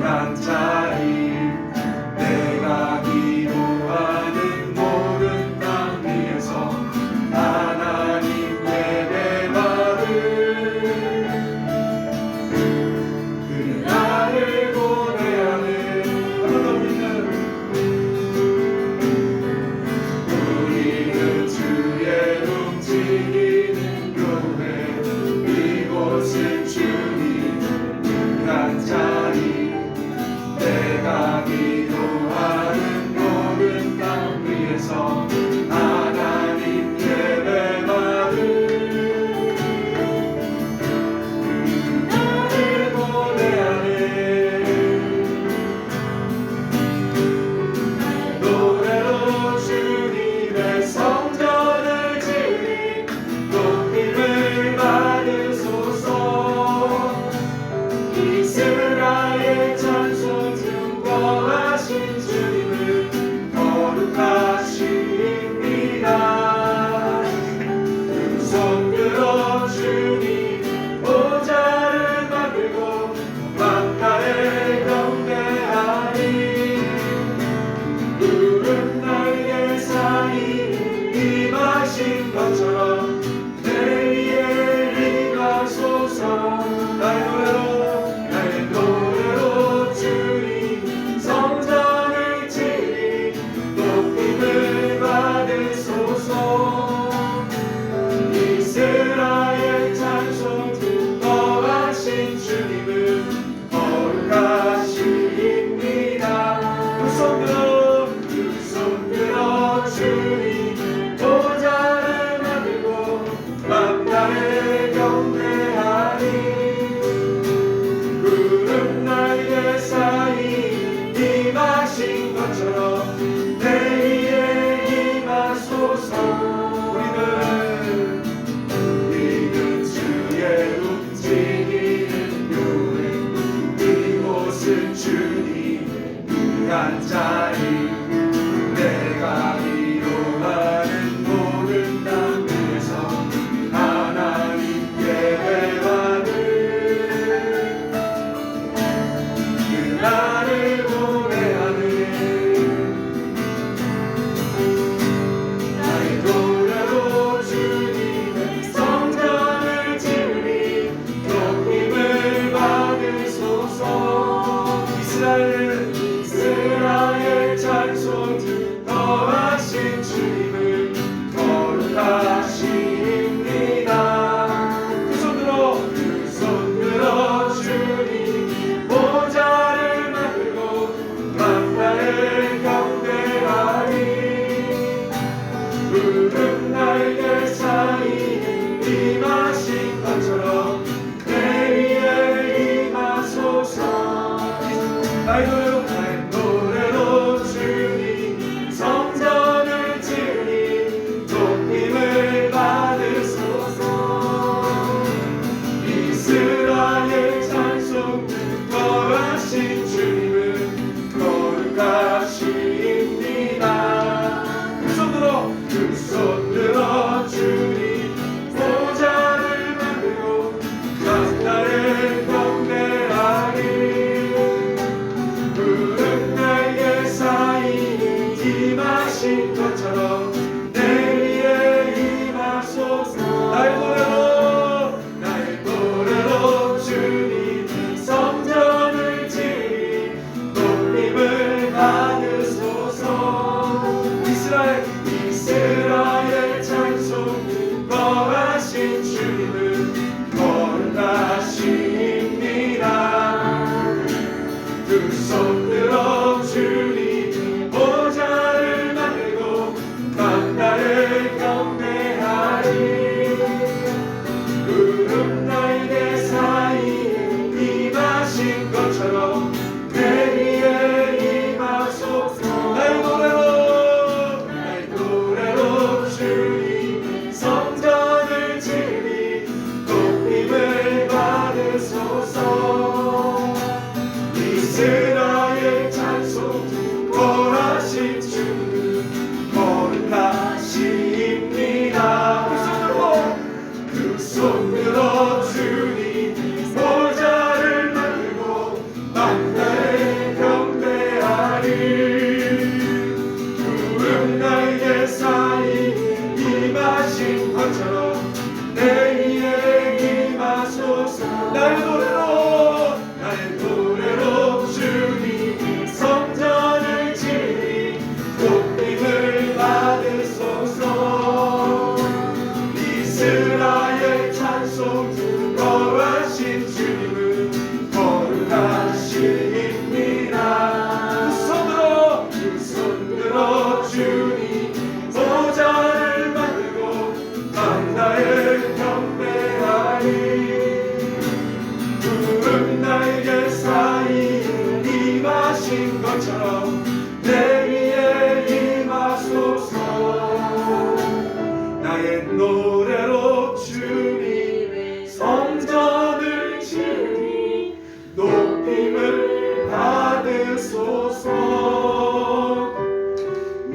귀한 자리 내가 기도하는 모든 땅 위에서 하나님 예배받을 그는 나를 보내하는 우리는 주의 움직이는 교회 이곳은 주님을 위한 자리 내가 기도하는 모든 땅 위에서 하나님 예배받을 나를 보내하는 노래로 주님의 성전을 지으리 높임을 받으소서 이스라엘 찬송 증거하신 주님을 거룩하십니다. 두 손 들어 주님 보좌를 만들고 왕가에 경배하리 구름 날개 사이에 임하신 것처럼 내 위에 임하소서 나의 노래로 주님 성전을 지으리 높임을 받으소서 이스라엘 찬송 증거하신 주님은 거룩하십니다. 두 손 들어 주님 보좌를 만들고 만나에 경배하리 구름 날개 사이 임하신 것처럼 내 위에 임하소서 우리는 주의 움직이는 교회 이곳은 주님의 위한 자리 내가 기도하는 모든 땅 위에서 하나님 예배받을 그 나를 보내하는 나의 노래로 주님의 성전을 지으리 높임을 받으소서 이스라엘 찬송 증거하신 주님을 거룩하십니다. 두 손 들어 주님 보좌를 만들고 만나에 경배하리 구름 날개 사이에 임하신 것처럼 내 위에 임하소서 나의 노래로 주님 성전을 지으리 높임을 받으소서 이스라엘 찬송 거하신 주님은 거룩하십니다. 두 손 들어 주님 보좌를 만들고 만나에 경배하리 구름 날개 사이 임하신 것처럼 내 위에 임하소서 나의 노래로 주님 성전을 지으리 높임을 받으소서 이스라엘 찬송 거하신 주님은 거룩하십니다. 두 손 들어 주님 보좌를 만들고 만나에 경배하리 구름 날개 사이에 임하신 것처럼 내 위에 임하소서 나의 노래로 주님 성전을 지으리 높임을 받으소서 이스라엘 찬송 거하신 주는 거룩하십니다. 두 손 들어 주님 보좌를 만들고 임하신 것처럼 내 위에 임하소서. 나의 노래로 주님의 성전을 지으니 높임을 받으소서.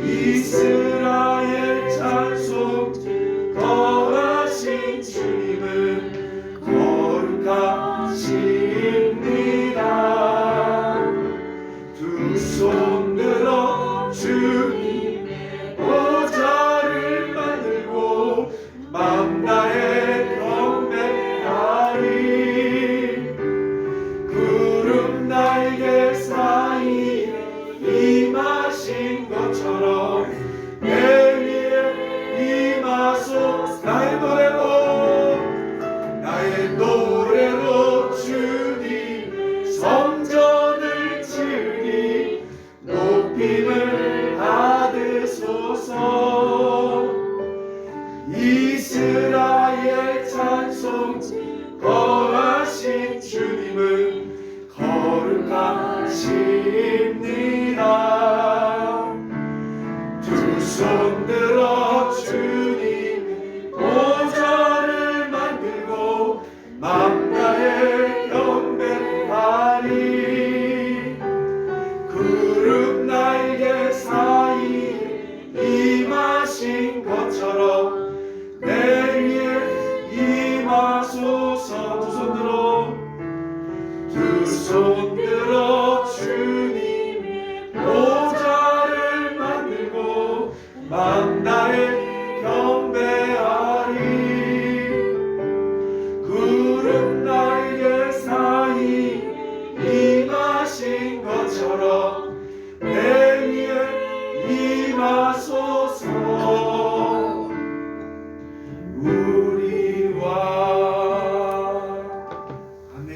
이스라엘 찬송 거하신 주님은 거룩하십니다. 두 손 들어 주님의 보좌를 만들고 맘 다해 경배하리. 구름 날개 사이에 임하신 것처럼 내 위에 임하소서. 나의 노래로 주님 성전을 지으니 높임을 받으소서. 이스라엘 찬송 거하신 주님은 거룩하십니다. 두 손 들어 주님 보좌를 만들고 맘 다해 경배하리. 구름 날개 사이에 임하신 것처럼 내 위에 임하소서. 두 손 들어 주님의 보좌를 만들고 맘 다해 경배하리. 구름 날개 사이 임하신 것처럼 내 위에 임하소서. 우리와 아멘.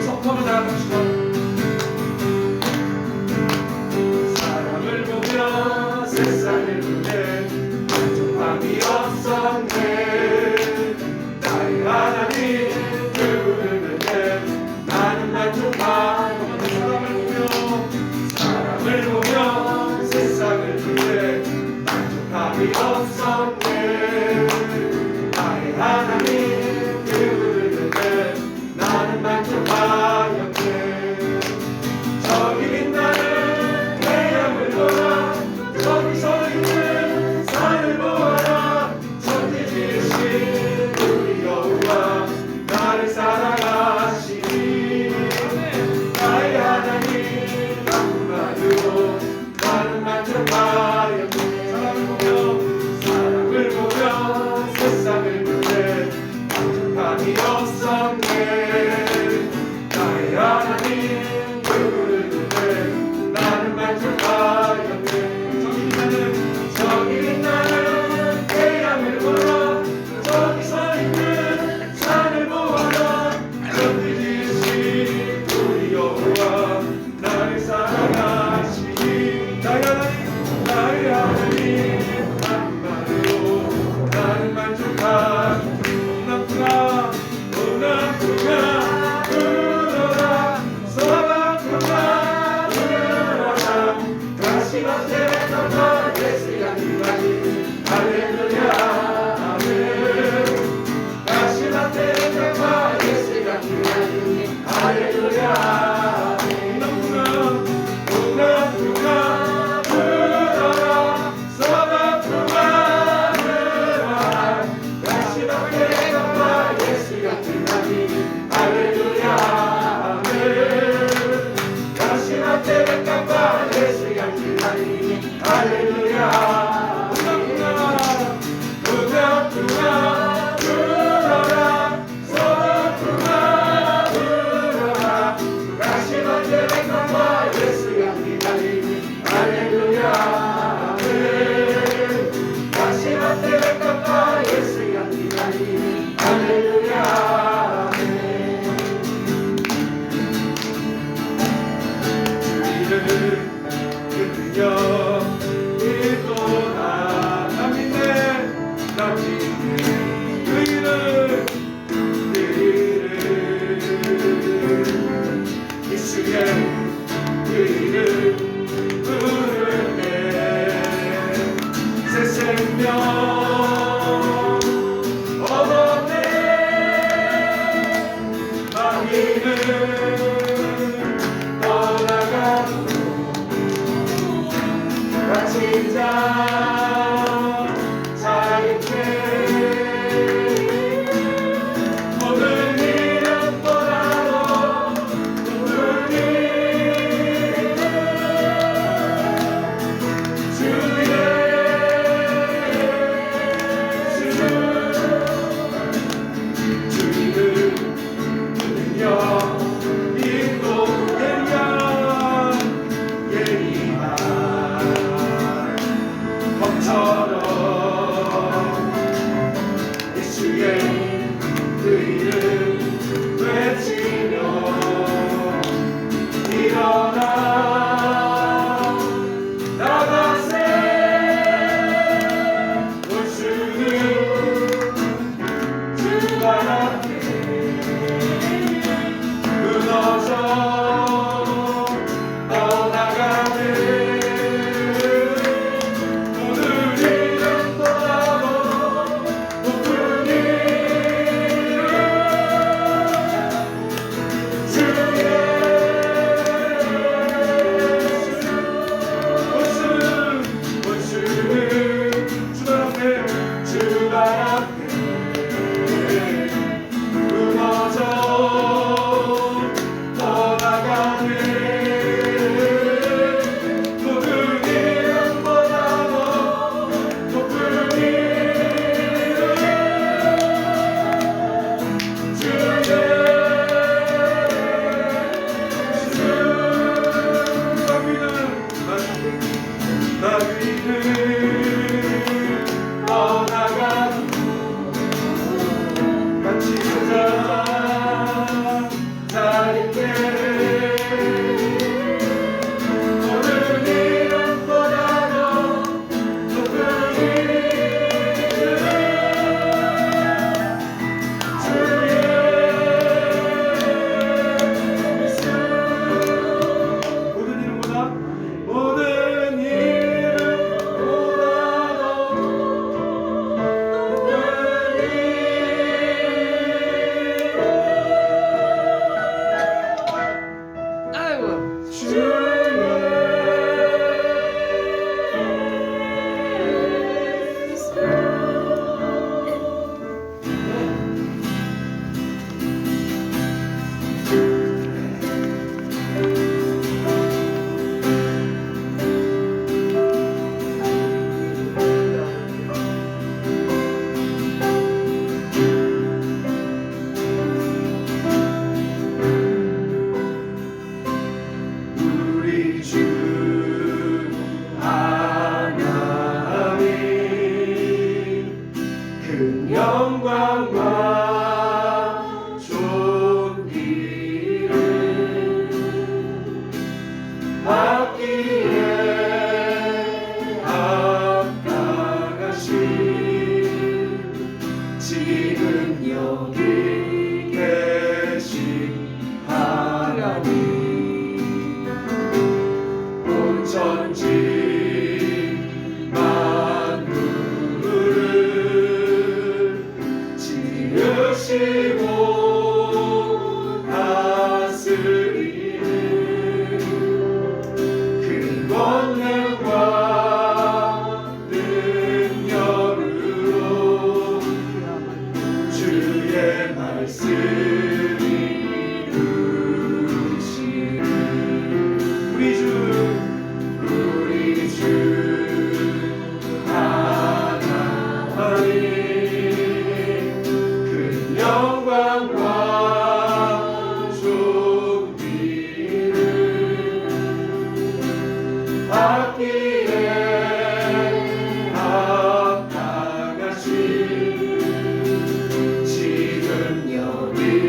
성품을 다합시다. 사람을 보며 세상을 보내 만족함이 없었네. 나의 하나님 그분을 뵙네. 나는 만족하고. 사람을 보며 세상을 보내 만족함이 없었네. 나의 하나님 그분을 뵙네. 나는 만족하였네. 저기 빛나는 태양을 보라. 저기 서 있는 산을 보아라. 천지 지으신 우리 여호와 나를 사랑하시니. 나의 하나님 그분만으로 나는 만족하였네. 사람을 보며 세상을 보내 만족함이 없었네. 나의 하나님 그분을 보내 나는 만족하였네. 저기 빛나는 태양을 보라. 저기 서 있는 산을 보아라. 천지 지으신 우리 여호와 나를 사랑하시니. 나의 하나님 그분만으로 나는 만족하였네. 오남부가 울어라. 무너져 떠나가는 모든 이름 떠나고 높은 이름 주의 원수는 주발 앞에 무너져 떠나가는 높은 이름보다도 높은 이름 주의 다윗은 떠나가는 같이 보자 자리께 모든 이름보다도 높은 이름 주의 말씀 모든 이름보다 모든 우리 주 하나님 큰 영광과 존귀를 받기에 합당하신 지금 여기 계신 하나님 천지 만물을 지으시고 다스리는 그 권능과 능력으로 주의 말씀이 이루시는 우리 주 하나님 큰 영광과 존귀를 받기에 합당하신 지금 여기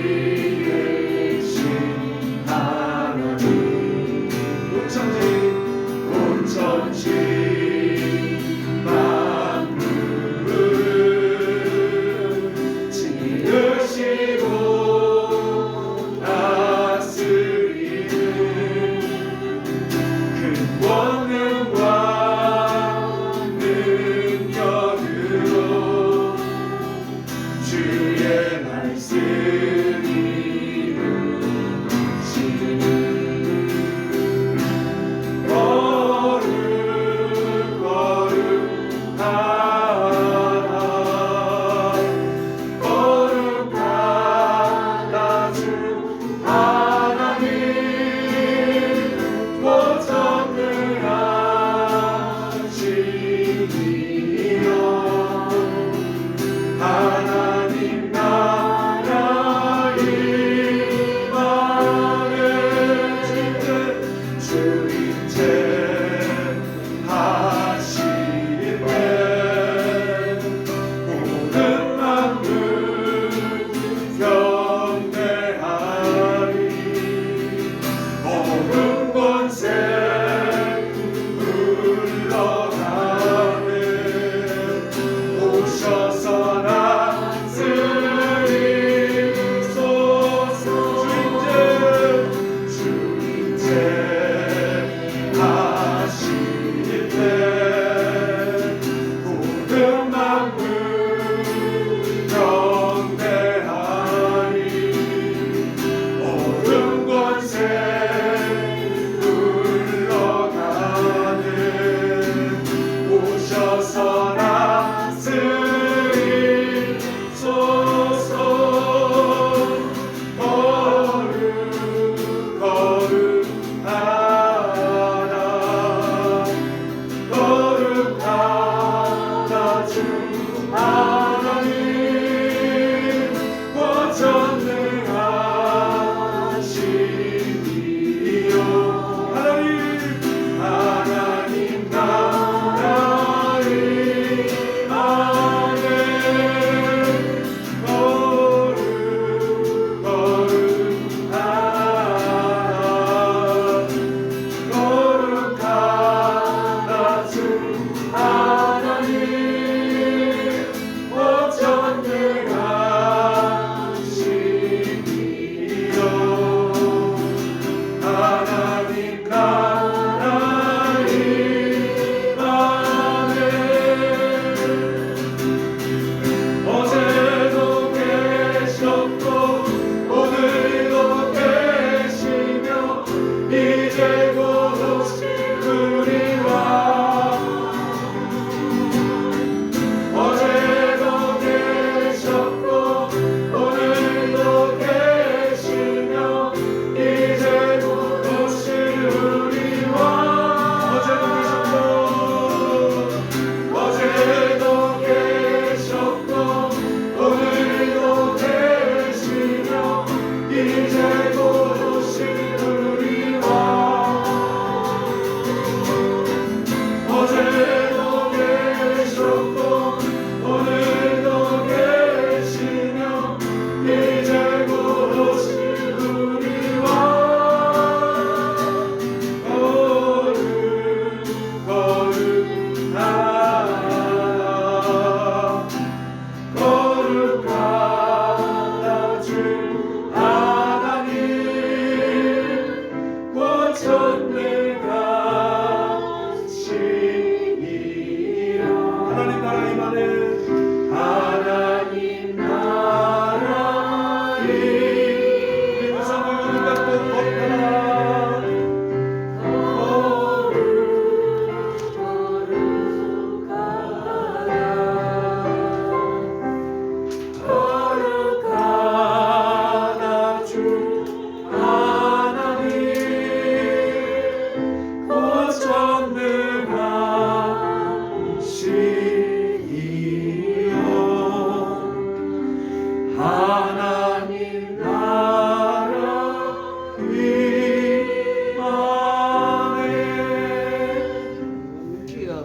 하나님 나라 임하네.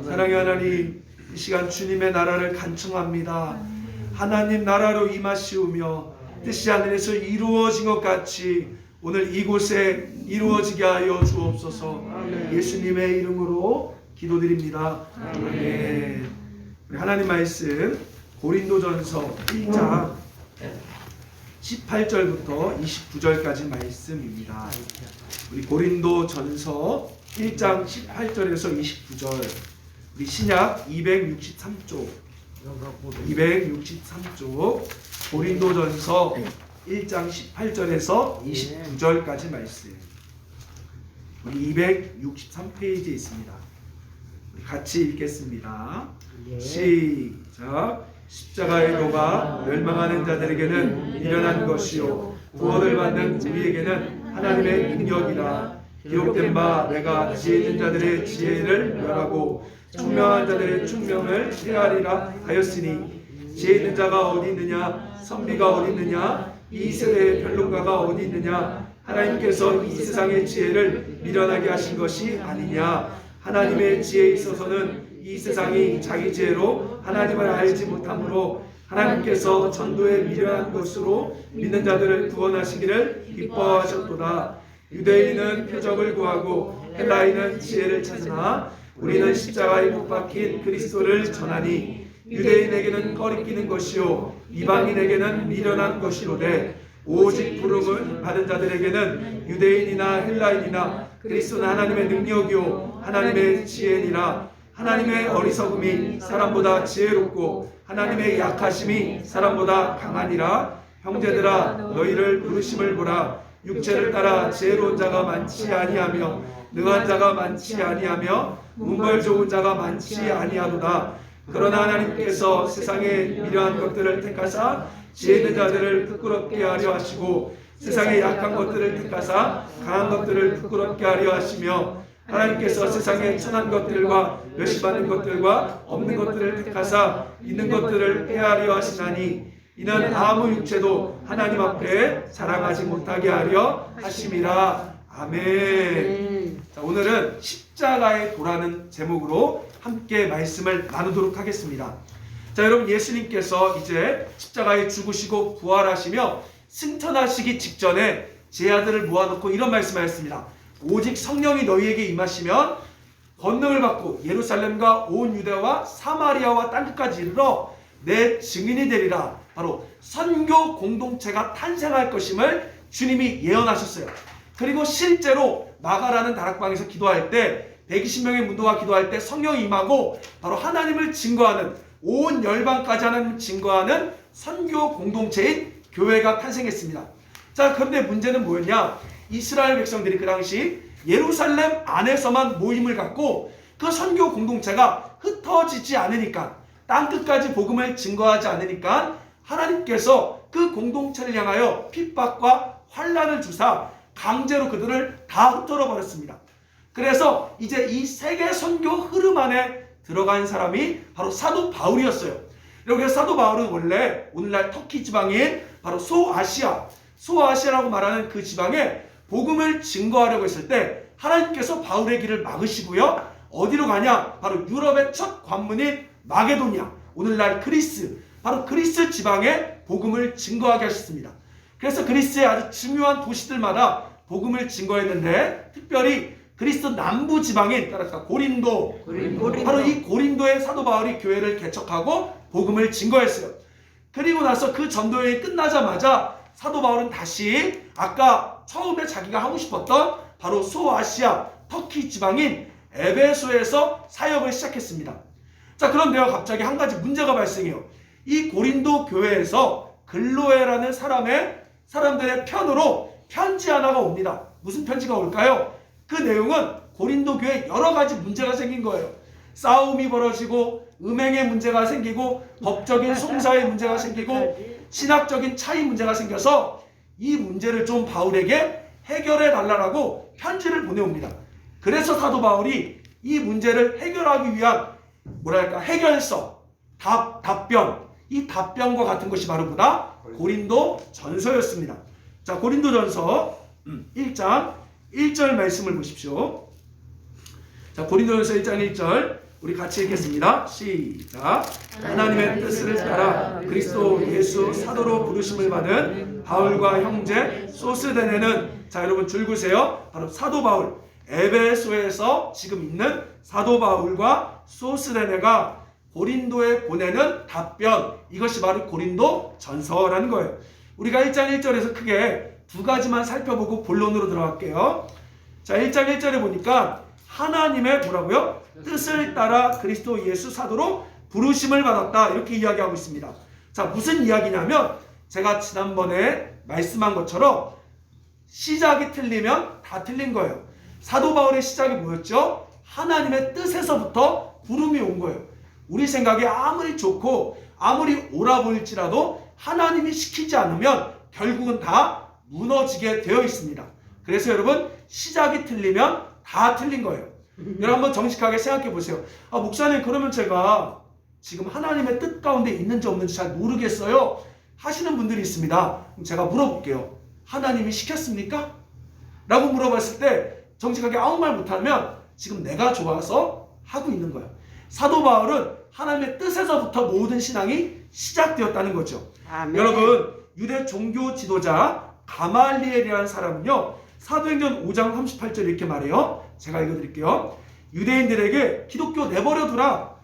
사랑의 하나님, 이 시간 주님의 나라를 간청합니다. 하나님 나라로 임하시오며 뜻이 하늘에서 이루어진 것 같이 오늘 이곳에 이루어지게 하여 주옵소서. 예수님의 이름으로 기도드립니다. 아멘. 우리 하나님 말씀 고린도전서 1장 18절부터 29절까지 말씀입니다. 우리 고린도전서 1장 18절에서 29절, 우리 신약 263쪽 고린도전서 1장 18절에서 29절까지 말씀, 우리 263페이지에 있습니다. 우리 같이 읽겠습니다. 시작. 십자가의 도가 멸망하는 자들에게는 미련한 것이요 구원을 받는 우리에게는 하나님의 능력이라. 기록된 바 내가 지혜 있는 자들의 지혜를 멸하고 총명한 자들의 총명을 폐하리라 하였으니, 지혜 있는 자가 어디 있느냐, 선비가 어디 있느냐, 이 세대의 변론가가 어디 있느냐. 하나님께서 이 세상의 지혜를 미련하게 하신 것이 아니냐. 하나님의 지혜에 있어서는 이 세상이 자기 지혜로 하나님을 알지 못함으로 하나님께서 전도에 미련한 것으로 믿는 자들을 구원하시기를 기뻐하셨도다. 유대인은 표적을 구하고 헬라인은 지혜를 찾으나 우리는 십자가에 못 박힌 그리스도를 전하니, 유대인에게는 거리끼는 것이요 이방인에게는 미련한 것이로되 오직 부름을 받은 자들에게는 유대인이나 헬라인이나 그리스도는 하나님의 능력이요 하나님의 지혜니라. 하나님의 어리석음이 사람보다 지혜롭고 하나님의 약하심이 사람보다 강하니라. 형제들아, 너희를 부르심을 보라. 육체를 따라 지혜로운 자가 많지 아니하며 능한 자가 많지 아니하며 문벌 좋은 자가 많지 아니하도다. 그러나 하나님께서 세상의 미련한 것들을 택하사 지혜 있는 자들을 부끄럽게 하려 하시고 세상의 약한 것들을 택하사 강한 것들을 부끄럽게 하려 하시며, 하나님께서 세상의 천한 것들과 멸시받는 것들과 없는 것들을 택하사 있는 것들을 폐하려 하시나니, 이는 아무 육체도 하나님 앞에 자랑하지 못하게 하려 하심이라. 아멘. 자, 오늘은 십자가의 도라는 제목으로 함께 말씀을 나누도록 하겠습니다. 자, 여러분, 예수님께서 이제 십자가에 죽으시고 부활하시며 승천하시기 직전에 제 아들을 모아놓고 이런 말씀하셨습니다. 오직 성령이 너희에게 임하시면 권능을 받고 예루살렘과 온 유대와 사마리아와 땅끝까지 이르러 내 증인이 되리라. 바로 선교 공동체가 탄생할 것임을 주님이 예언하셨어요. 그리고 실제로 마가라는 다락방에서 기도할 때 120명의 문도가 기도할 때 성령이 임하고 바로 하나님을 증거하는, 온 열방까지 하나님을 증거하는 선교 공동체인 교회가 탄생했습니다. 자, 그런데 문제는 뭐였냐? 이스라엘 백성들이 그 당시 예루살렘 안에서만 모임을 갖고 그 선교 공동체가 흩어지지 않으니까, 땅끝까지 복음을 증거하지 않으니까 하나님께서 그 공동체를 향하여 핍박과 환난을 주사 강제로 그들을 다 흩어져 버렸습니다. 그래서 이제 이 세계 선교 흐름 안에 들어간 사람이 바로 사도 바울이었어요. 여기서 사도 바울은 원래 오늘날 터키 지방인 바로 소아시아라고 말하는 그 지방에 복음을 증거하려고 했을 때 하나님께서 바울의 길을 막으시고요. 어디로 가냐? 바로 유럽의 첫 관문인 마게도니아, 오늘날 그리스, 바로 그리스 지방에 복음을 증거하게 하셨습니다. 그래서 그리스의 아주 중요한 도시들마다 복음을 증거했는데, 특별히 그리스 남부 지방인 고린도, 바로 이 고린도에 사도 바울이 교회를 개척하고 복음을 증거했어요. 그리고 나서 그 전도여행이 끝나자마자 사도 바울은 다시 아까 처음에 자기가 하고 싶었던 바로 소아시아 터키 지방인 에베소에서 사역을 시작했습니다. 자, 그런데요, 갑자기 한 가지 문제가 발생해요. 이 고린도 교회에서 글로에라는 사람들의 편으로 편지 하나가 옵니다. 무슨 편지가 올까요? 그 내용은 고린도 교회에 여러 가지 문제가 생긴 거예요. 싸움이 벌어지고 음행의 문제가 생기고 법적인 송사의 문제가 생기고 신학적인 차이 문제가 생겨서 이 문제를 좀 바울에게 해결해 달라고 편지를 보내옵니다. 그래서 사도 바울이 이 문제를 해결하기 위한 해결서, 답변, 이 답변과 같은 것이 바로 보다 고린도 전서였습니다. 자, 고린도 전서 1장 1절 말씀을 보십시오. 자, 고린도 전서 1장 1절 우리 같이 읽겠습니다. 시작. 하나님의 뜻을 따라 그리스도 예수 사도로 부르심을 받은 바울과 형제 소스데네는, 자 여러분 줄 그으세요. 바로 사도 바울, 에베소에서 지금 있는 사도 바울과 소스데네가 고린도에 보내는 답변, 이것이 바로 고린도 전서라는 거예요. 우리가 1장 1절에서 크게 두 가지만 살펴보고 본론으로 들어갈게요. 자, 1장 1절에 보니까 하나님의 뭐라고요? 뜻을 따라 그리스도 예수 사도로 부르심을 받았다, 이렇게 이야기하고 있습니다. 자, 무슨 이야기냐면 제가 지난번에 말씀한 것처럼 시작이 틀리면 다 틀린 거예요. 사도 바울의 시작이 뭐였죠? 하나님의 뜻에서부터 부름이 온 거예요. 우리 생각에 아무리 좋고 아무리 옳아 보일지라도 하나님이 시키지 않으면 결국은 다 무너지게 되어 있습니다. 그래서 여러분, 시작이 틀리면 다 틀린 거예요. 여러분 한번 정직하게 생각해 보세요. 아, 목사님, 그러면 제가 지금 하나님의 뜻 가운데 있는지 없는지 잘 모르겠어요 하시는 분들이 있습니다. 그럼 제가 물어볼게요. 하나님이 시켰습니까? 라고 물어봤을 때 정직하게 아무 말 못하면 지금 내가 좋아서 하고 있는 거예요. 사도 바울은 하나님의 뜻에서부터 모든 신앙이 시작되었다는 거죠. 아멘. 여러분, 유대 종교 지도자 가말리엘이라는 사람은요, 사도행전 5장 38절 이렇게 말해요. 제가 읽어드릴게요. 유대인들에게 기독교 내버려 두라.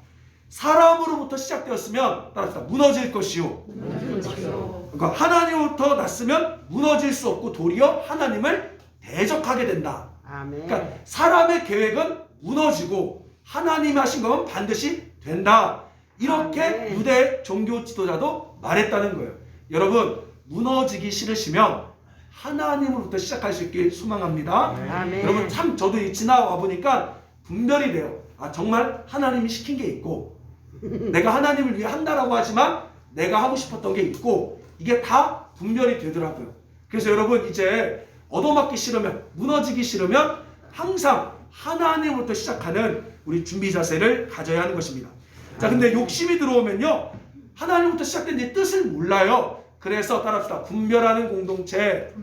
사람으로부터 시작되었으면 따라서 무너질 것이요. 그러니까 하나님으로부터 났으면 무너질 수 없고 도리어 하나님을 대적하게 된다. 아멘. 그러니까 사람의 계획은 무너지고 하나님 하신 건 반드시 된다. 이렇게 아멘. 유대 종교 지도자도 말했다는 거예요. 여러분, 무너지기 싫으시면 하나님으로부터 시작할 수 있길 소망합니다. 아멘. 여러분, 참 저도 지나와 보니까 분별이 돼요. 아, 정말 하나님이 시킨 게 있고 내가 하나님을 위해 한다라고 하지만 내가 하고 싶었던 게 있고, 이게 다 분별이 되더라고요. 그래서 여러분, 이제 얻어맞기 싫으면, 무너지기 싫으면 항상 하나님으로부터 시작하는 우리 준비 자세를 가져야 하는 것입니다. 자, 근데 욕심이 들어오면요, 하나님부터 시작된 이 뜻을 몰라요. 그래서 따라합시다. 분별하는 공동체,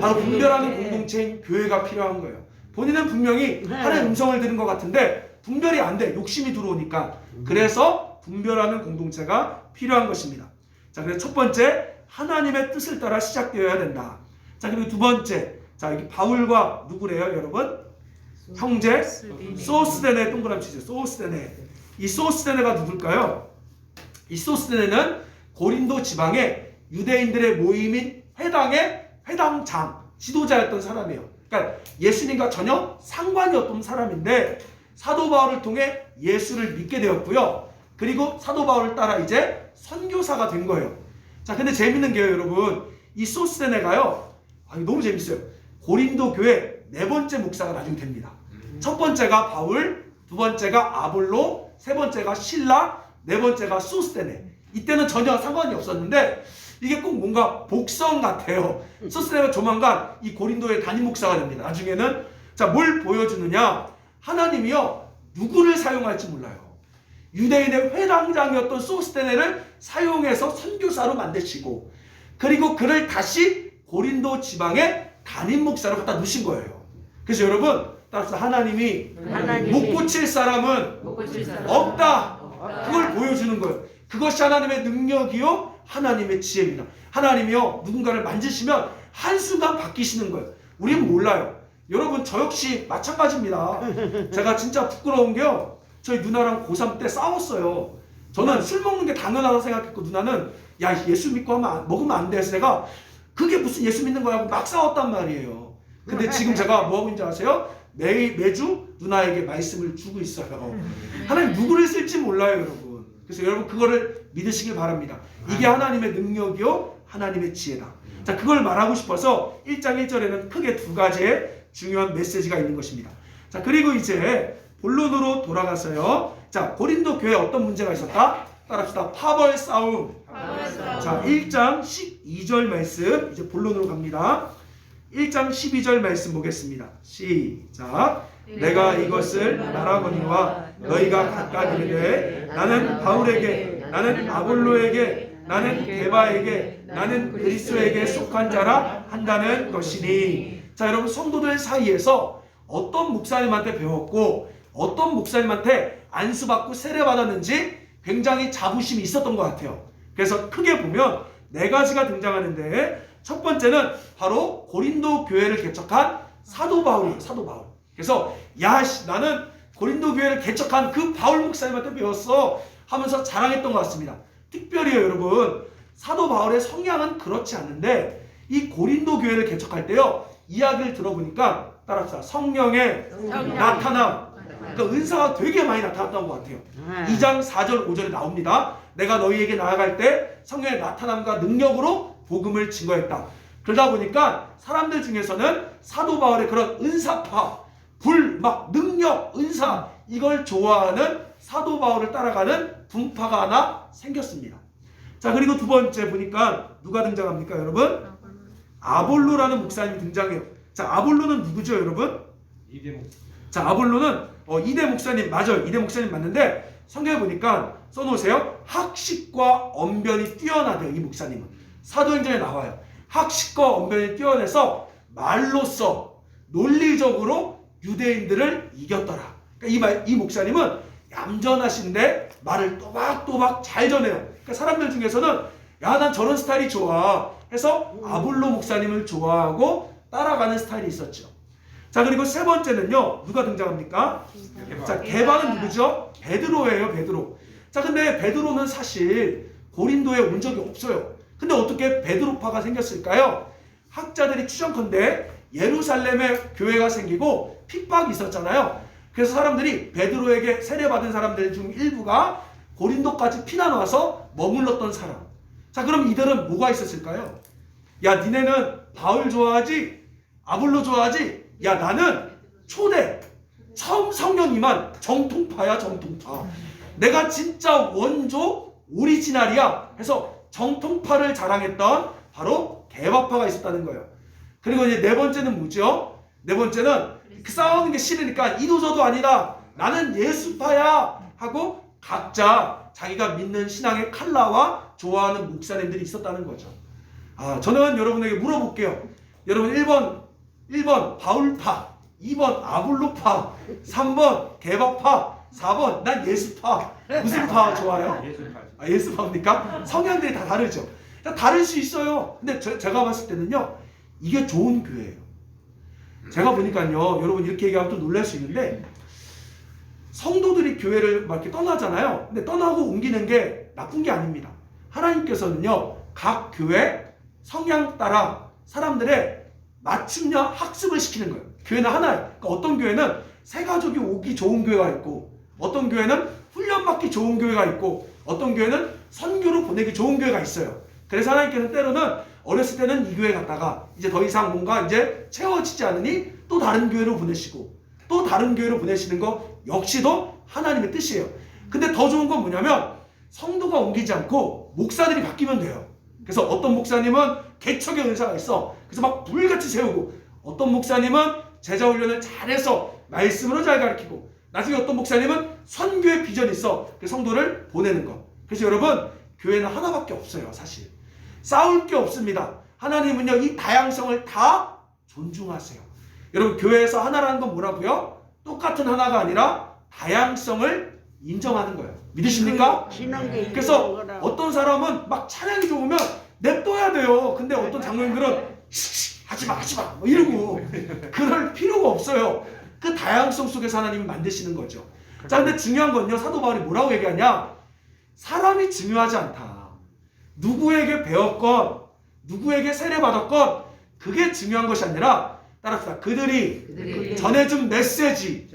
바로 분별하는 공동체인 교회가 필요한 거예요. 본인은 분명히 하나님의 음성을 들은 것 같은데 분별이 안 돼. 욕심이 들어오니까. 그래서 분별하는 공동체가 필요한 것입니다. 자, 그래서 첫 번째, 하나님의 뜻을 따라 시작되어야 된다. 자, 그리고 두 번째, 자, 여기 바울과 누구래요, 여러분? 형제 소스데네, 동그라미 치세요. 소스데네. 이 소스데네가 누굴까요? 이 소스데네는 고린도 지방의 유대인들의 모임인 회당의 회당장, 지도자였던 사람이에요. 그러니까 예수님과 전혀 상관이 없던 사람인데 사도 바울을 통해 예수를 믿게 되었고요. 그리고 사도 바울을 따라 이제 선교사가 된 거예요. 자, 근데 재밌는 게요, 여러분. 이 소스데네가요, 너무 재밌어요. 고린도 교회 네 번째 목사가 나중에 됩니다. 첫 번째가 바울, 두 번째가 아볼로, 세 번째가 실라, 네 번째가 소스데네. 이때는 전혀 상관이 없었는데 이게 꼭 뭔가 복선 같아요. 소스데네가 조만간 이 고린도의 담임 목사가 됩니다. 나중에는. 자, 뭘 보여주느냐? 하나님이요, 누구를 사용할지 몰라요. 유대인의 회당장이었던 소스데네를 사용해서 선교사로 만드시고, 그리고 그를 다시 고린도 지방의 담임 목사로 갖다 놓으신 거예요. 그래서 여러분, 따라서 하나님이 못 고칠 사람은 없다. 그걸 보여주는 거예요. 그것이 하나님의 능력이요, 하나님의 지혜입니다. 하나님이요, 누군가를 만지시면 한순간 바뀌시는 거예요. 우리는 몰라요. 여러분, 저 역시 마찬가지입니다. 제가 진짜 부끄러운 게요, 저희 누나랑 고3 때 싸웠어요. 저는 술 먹는 게 당연하다고 생각했고, 누나는 야, 예수 믿고 먹으면 안 돼 해서 제가 그게 무슨 예수 믿는 거야 하고 막 싸웠단 말이에요. 근데 지금 제가 뭐 하고 있는지 아세요? 매주 누나에게 말씀을 주고 있어요. 하나님 누구를 쓸지 몰라요, 여러분. 그래서 여러분, 그거를 믿으시길 바랍니다. 이게 하나님의 능력이요, 하나님의 지혜다. 자, 그걸 말하고 싶어서 1장 1절에는 크게 두 가지의 중요한 메시지가 있는 것입니다. 자, 그리고 이제 본론으로 돌아가서요. 자, 고린도 교회에 어떤 문제가 있었다? 따라합시다. 파벌 싸움. 자, 1장 12절 말씀, 이제 본론으로 갑니다. 1장 12절 말씀 보겠습니다. 시작. 내가 이것을 말하거니와 너희가 각각 이르되 나는 바울에게 나는 아볼로에게, 나는 게바에게, 나는 그리스도에게 속한 자라 한다는 것이니. 자, 여러분, 성도들 사이에서 어떤 목사님한테 배웠고 어떤 목사님한테 안수받고 세례받았는지 굉장히 자부심이 있었던 것 같아요. 그래서 크게 보면 네 가지가 등장하는데, 첫 번째는 바로 고린도 교회를 개척한 사도 바울이에요. 사도 바울. 그래서 나는 고린도 교회를 개척한 그 바울 목사님한테 배웠어 하면서 자랑했던 것 같습니다. 특별히요, 여러분, 사도 바울의 성향은 그렇지 않는데 이 고린도 교회를 개척할 때요, 이야기를 들어보니까 따라서 성령의 나타남, 그러니까 은사가 되게 많이 나타났던 것 같아요. 2장 4절 5절에 나옵니다. 내가 너희에게 나아갈 때 성령의 나타남과 능력으로 복음을 증거했다. 그러다 보니까 사람들 중에서는 사도 바울의 그런 은사파, 능력, 은사, 이걸 좋아하는 사도 바울을 따라가는 분파가 하나 생겼습니다. 자, 그리고 두 번째 보니까 누가 등장합니까, 여러분? 아볼로라는 목사님이 등장해요. 자, 아볼로는 누구죠, 여러분? 자, 아볼로는 이대 목사님, 맞아요. 이대 목사님 맞는데 성경에 보니까 써놓으세요. 학식과 언변이 뛰어나대요. 이 목사님은 사도행전에 나와요. 학식과 언변이 뛰어나서 말로써 논리적으로 유대인들을 이겼더라. 그러니까 이 목사님은 얌전하신데 말을 또박또박 잘 전해요. 그러니까 사람들 중에서는 난 저런 스타일이 좋아 해서 아볼로 목사님을 좋아하고 따라가는 스타일이 있었죠. 자, 그리고 세 번째는요, 누가 등장합니까? 자, 게바는 누구죠? 베드로예요, 베드로. 자, 근데 베드로는 사실 고린도에 온 적이 없어요. 근데 어떻게 베드로파가 생겼을까요? 학자들이 추정컨대 예루살렘에 교회가 생기고 핍박이 있었잖아요. 그래서 사람들이 베드로에게 세례받은 사람들 중 일부가 고린도까지 피난 와서 머물렀던 사람. 자, 그럼 이들은 뭐가 있었을까요? 야, 니네는 바울 좋아하지? 아볼로 좋아하지? 야, 나는 초대 처음 성령 임한 정통파야, 정통파. 내가 진짜 원조 오리지널이야 해서 정통파를 자랑했던 바로 게바파가 있었다는 거예요. 그리고 이제 네 번째는 뭐죠? 네 번째는 싸우는 게 싫으니까 이도저도 아니다, 나는 예수파야 하고 각자 자기가 믿는 신앙의 칼라와 좋아하는 목사님들이 있었다는 거죠. 저는 여러분에게 물어볼게요. 여러분 1번 바울파, 2번 아볼로파, 3번 게바파, 4번 난 예수파. 무슨 파 좋아요? 예수파입니까? 성향들이 다 다르죠. 다를 수 있어요. 근데 제가 봤을 때는요, 이게 좋은 교회예요. 제가 보니까요, 여러분 이렇게 얘기하면 또 놀랄 수 있는데, 성도들이 교회를 막 이렇게 떠나잖아요. 근데 떠나고 옮기는 게 나쁜 게 아닙니다. 하나님께서는요, 각 교회 성향 따라 사람들의 맞춤형 학습을 시키는 거예요. 교회는 하나예요. 그러니까 어떤 교회는 새 가족이 오기 좋은 교회가 있고, 어떤 교회는 훈련받기 좋은 교회가 있고, 어떤 교회는 선교로 보내기 좋은 교회가 있어요. 그래서 하나님께서 때로는 어렸을 때는 이 교회 갔다가 이제 더 이상 뭔가 이제 채워지지 않으니 또 다른 교회로 보내시고, 또 다른 교회로 보내시는 거 역시도 하나님의 뜻이에요. 근데 더 좋은 건 뭐냐면 성도가 옮기지 않고 목사들이 바뀌면 돼요. 그래서 어떤 목사님은 개척의 은사가 있어. 그래서 막 불같이 세우고, 어떤 목사님은 제자 훈련을 잘해서 말씀으로 잘 가르치고, 나중에 어떤 목사님은 선교의 비전이 있어. 그 성도를 보내는 거. 그래서 여러분, 교회는 하나밖에 없어요. 사실 싸울 게 없습니다. 하나님은요, 이 다양성을 다 존중하세요. 여러분, 교회에서 하나라는 건 뭐라고요? 똑같은 하나가 아니라 다양성을 인정하는 거예요. 믿으십니까? 그래서 어떤 사람은 막 찬양이 좋으면 냅둬야 돼요. 근데 어떤 장로님들은 하지마 뭐 이러고, 그럴 필요가 없어요. 그 다양성 속에서 하나님이 만드시는 거죠. 자, 근데 중요한 건요, 사도 바울이 뭐라고 얘기하냐? 사람이 중요하지 않다. 누구에게 배웠건, 누구에게 세례받았건, 그게 중요한 것이 아니라, 따라서 그들이 전해준 메시지,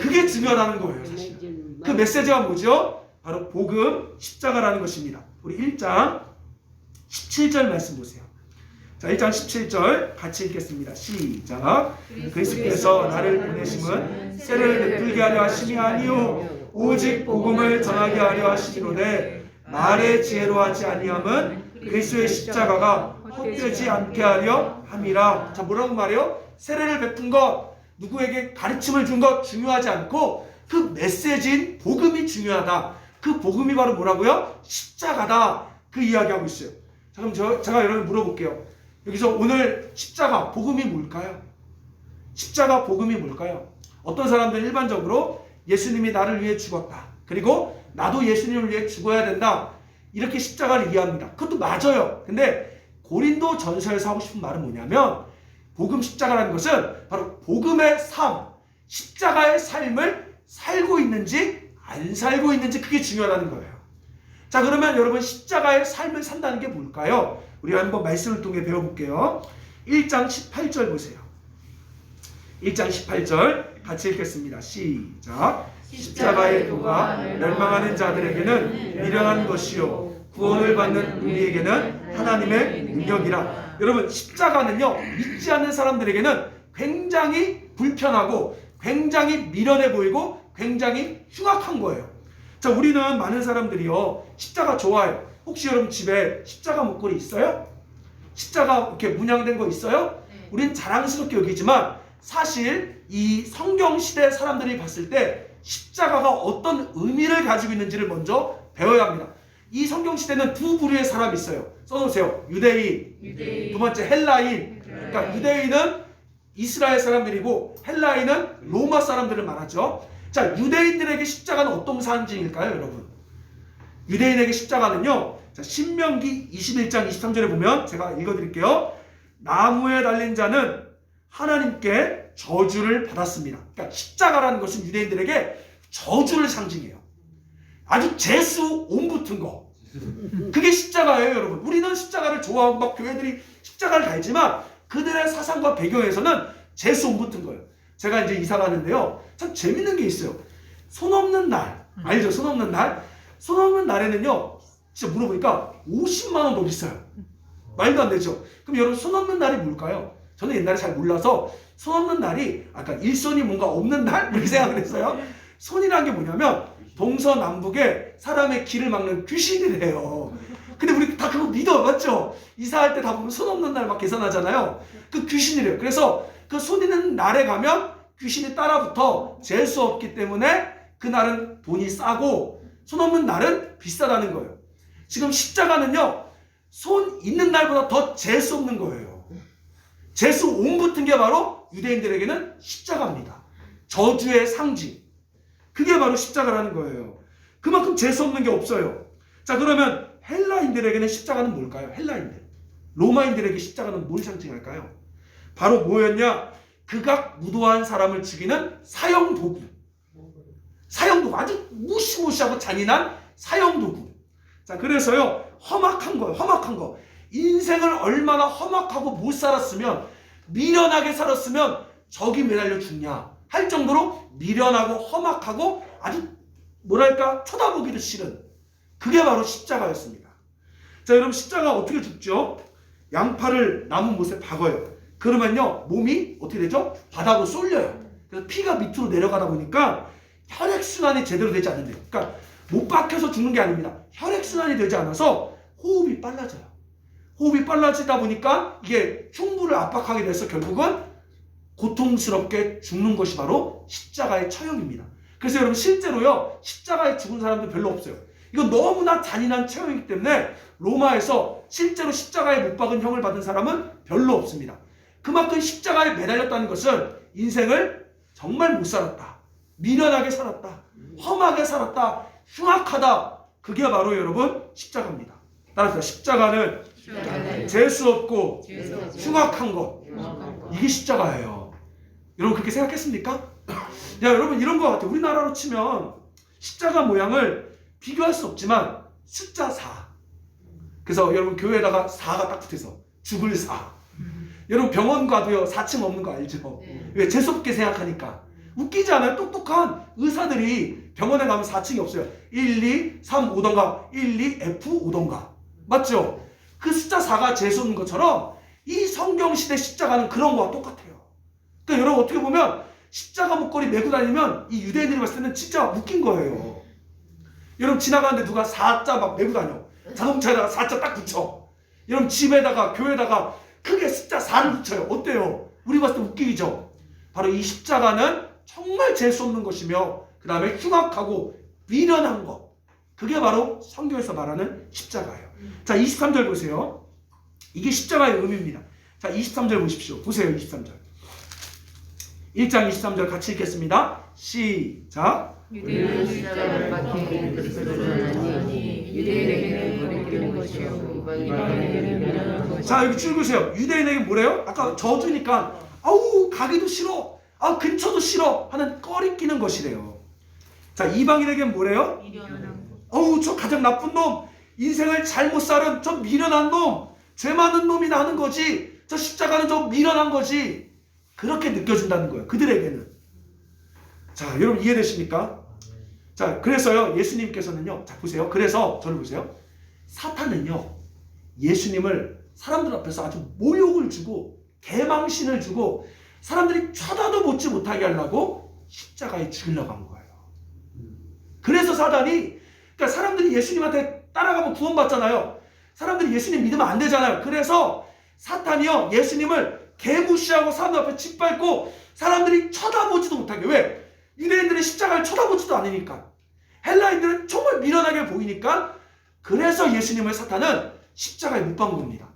그게 중요하다는 거예요. 사실 그 메시지가 뭐죠? 바로 복음, 십자가라는 것입니다. 우리 1장 17절 말씀 보세요. 자, 1장 17절 같이 읽겠습니다. 시작. 그리스도께서 나를 보내심은 세례를 베풀게 하려 하심이 아니요 오직 복음을 전하게 하려 하시기로되, 말의 지혜로 하지 아니함은 그리스도의 십자가가 헛되지 않게 하려 함이라. 자, 뭐라고 말해요? 세례를 베푼 것, 누구에게 가르침을 준 것 중요하지 않고 그 메시지인 복음이 중요하다. 그 복음이 바로 뭐라고요? 십자가다. 그 이야기하고 있어요. 자, 그럼 제가 여러분 물어볼게요. 여기서 오늘 십자가 복음이 뭘까요? 십자가 복음이 뭘까요? 어떤 사람들은 일반적으로 예수님이 나를 위해 죽었다. 그리고 나도 예수님을 위해 죽어야 된다. 이렇게 십자가를 이해합니다. 그것도 맞아요. 근데 고린도 전서에서 하고 싶은 말은 뭐냐면 복음 십자가라는 것은 바로 복음의 삶, 십자가의 삶을 살고 있는지 안 살고 있는지 그게 중요하다는 거예요. 자, 그러면 여러분 십자가의 삶을 산다는 게 뭘까요? 우리가 한번 말씀을 통해 배워볼게요. 1장 18절 보세요. 1장 18절 같이 읽겠습니다. 시작. 십자가의 도가 멸망하는 자들에게는 미련한 것이요 구원을 받는 우리에게는 하나님의 능력이라. 여러분 십자가는요 믿지 않는 사람들에게는 굉장히 불편하고 굉장히 미련해 보이고 굉장히 흉악한 거예요. 자, 우리는 많은 사람들이요 십자가 좋아해요. 혹시 여러분 집에 십자가 목걸이 있어요? 십자가 이렇게 문양된 거 있어요? 우린 자랑스럽게 여기지만 사실 이 성경 시대 사람들이 봤을 때 십자가가 어떤 의미를 가지고 있는지를 먼저 배워야 합니다. 이 성경 시대는 두 부류의 사람이 있어요. 써놓으세요. 유대인. 두 번째 헬라인. 그러니까 유대인은 이스라엘 사람들이고 헬라인은 로마 사람들을 말하죠. 자, 유대인들에게 십자가는 어떤 상징일까요, 여러분? 유대인에게 십자가는요. 자, 신명기 21장 23절에 보면 제가 읽어드릴게요. 나무에 달린 자는 하나님께 저주를 받았습니다. 그러니까 십자가라는 것은 유대인들에게 저주를 상징해요. 아주 재수 온 붙은 거. 그게 십자가예요, 여러분. 우리는 십자가를 좋아하고 막 교회들이 십자가를 달지만 그들의 사상과 배경에서는 재수 온 붙은 거예요. 제가 이제 이사 가는데요. 참 재밌는 게 있어요. 손 없는 날. 알죠? 손 없는 날. 손 없는 날에는요. 진짜 물어보니까 50만 원 더 비싸요. 말도 안 되죠? 그럼 여러분 손 없는 날이 뭘까요? 저는 옛날에 잘 몰라서 손 없는 날이 아까 일손이 뭔가 없는 날? 이렇게 생각을 했어요. 손이라는 게 뭐냐면 동서남북에 사람의 길을 막는 귀신이래요. 근데 우리 다 그거 믿어, 맞죠? 이사할 때 다 보면 손 없는 날 막 계산하잖아요. 그 귀신이래요. 그래서 그 손 있는 날에 가면 귀신이 따라붙어 재수 없기 때문에 그날은 돈이 싸고 손 없는 날은 비싸다는 거예요. 지금 십자가는요 손 있는 날보다 더 재수 없는 거예요. 재수 온 붙은 게 바로 유대인들에게는 십자가입니다. 저주의 상징. 그게 바로 십자가라는 거예요. 그만큼 재수 없는 게 없어요. 자, 그러면 헬라인들에게는 십자가는 뭘까요? 헬라인들. 로마인들에게 십자가는 뭘 상징할까요? 바로 뭐였냐? 극악 무도한 사람을 죽이는 사형도구. 사형도구. 아주 무시무시하고 잔인한 사형도구. 자, 그래서요 험악한 거예요. 험악한 거. 인생을 얼마나 험악하고 못 살았으면, 미련하게 살았으면 적이 매달려 죽냐 할 정도로 미련하고 험악하고 아주 뭐랄까 쳐다보기도 싫은, 그게 바로 십자가였습니다. 자, 여러분 십자가 어떻게 죽죠? 양팔을 나무 못에 박아요. 그러면요 몸이 어떻게 되죠? 바닥으로 쏠려요. 그래서 피가 밑으로 내려가다 보니까 혈액순환이 제대로 되지 않는데요. 그러니까 못 박혀서 죽는 게 아닙니다. 혈액순환이 되지 않아서 호흡이 빨라져요. 호흡이 빨라지다 보니까 이게 흉부를 압박하게 돼서 결국은 고통스럽게 죽는 것이 바로 십자가의 처형입니다. 그래서 여러분 실제로요 십자가에 죽은 사람들 별로 없어요. 이건 너무나 잔인한 처형이기 때문에 로마에서 실제로 십자가에 못 박은 형을 받은 사람은 별로 없습니다. 그만큼 십자가에 매달렸다는 것은 인생을 정말 못 살았다, 미련하게 살았다, 험하게 살았다, 흉악하다. 그게 바로 여러분 십자가입니다. 따라서 십자가는 재수 없고 흉악한 것, 이게 십자가예요. 여러분 그렇게 생각했습니까? 야, 여러분 이런 것 같아요. 우리나라로 치면 십자가 모양을 비교할 수 없지만 숫자 4. 그래서 여러분 교회에다가 4가 딱 붙어서 죽을 4. 여러분 병원 가도요 4층 없는 거 알죠? 왜? 재수없게 생각하니까. 웃기지 않아요? 똑똑한 의사들이 병원에 가면 4층이 없어요. 1, 2, 3, 5던가 1, 2, F 5던가. 맞죠? 그 숫자 4가 재수없는 것처럼 이 성경시대 십자가는 그런 거와 똑같아요. 그러니까 여러분 어떻게 보면 십자가 목걸이 메고 다니면 이 유대인들이 봤을 때는 진짜 웃긴 거예요. 여러분 지나가는데 누가 4자 막 메고 다녀. 자동차에다가 4자 딱 붙여. 여러분 집에다가 교회에다가 크게 숫자 4를 붙여요. 어때요? 우리 봤을 때 웃기죠? 바로 이 십자가는 정말 재수 없는 것이며 그 다음에 흉악하고 미련한 것, 그게 바로 성경에서 말하는 십자가예요. 자, 23절 보세요. 이게 십자가의 의미입니다. 자, 23절 보십시오. 보세요, 23절. 1장 23절 같이 읽겠습니다. 시작. 유대인은 십자가를 받게 그리스도를 하니 유대인에게는 거리끼는 것이요 이방인에게는 미련한 것이요. 자, 여기 쭉 보세요. 유대인에게 뭐래요? 아까 저주니까 아우 가기도 싫어, 아 근처도 싫어 하는 꺼리끼는 것이래요. 자, 이방인에게는 뭐래요? 미련한 것. 어우 저 가장 나쁜 놈, 인생을 잘못 살은 저 미련한 놈, 죄 많은 놈이 나는 거지, 저 십자가는 저 미련한 거지, 그렇게 느껴진다는 거예요, 그들에게는. 자, 여러분 이해되십니까? 자, 그래서요 예수님께서는요, 자 보세요, 그래서 저를 보세요. 사탄은요 예수님을 사람들 앞에서 아주 모욕을 주고 개망신을 주고 사람들이 쳐다도 보지 못하게 하려고 십자가에 죽이려고 한 거예요. 그래서 사단이, 그러니까 사람들이 예수님한테 따라가면 구원받잖아요. 사람들이 예수님 믿으면 안 되잖아요. 그래서 사탄이요 예수님을 개무시하고 사람들 앞에 짓밟고 사람들이 쳐다보지도 못하게. 왜? 유대인들은 십자가를 쳐다보지도 않으니까, 헬라인들은 정말 미련하게 보이니까. 그래서 예수님을 사탄은 십자가에 못 박은 겁니다.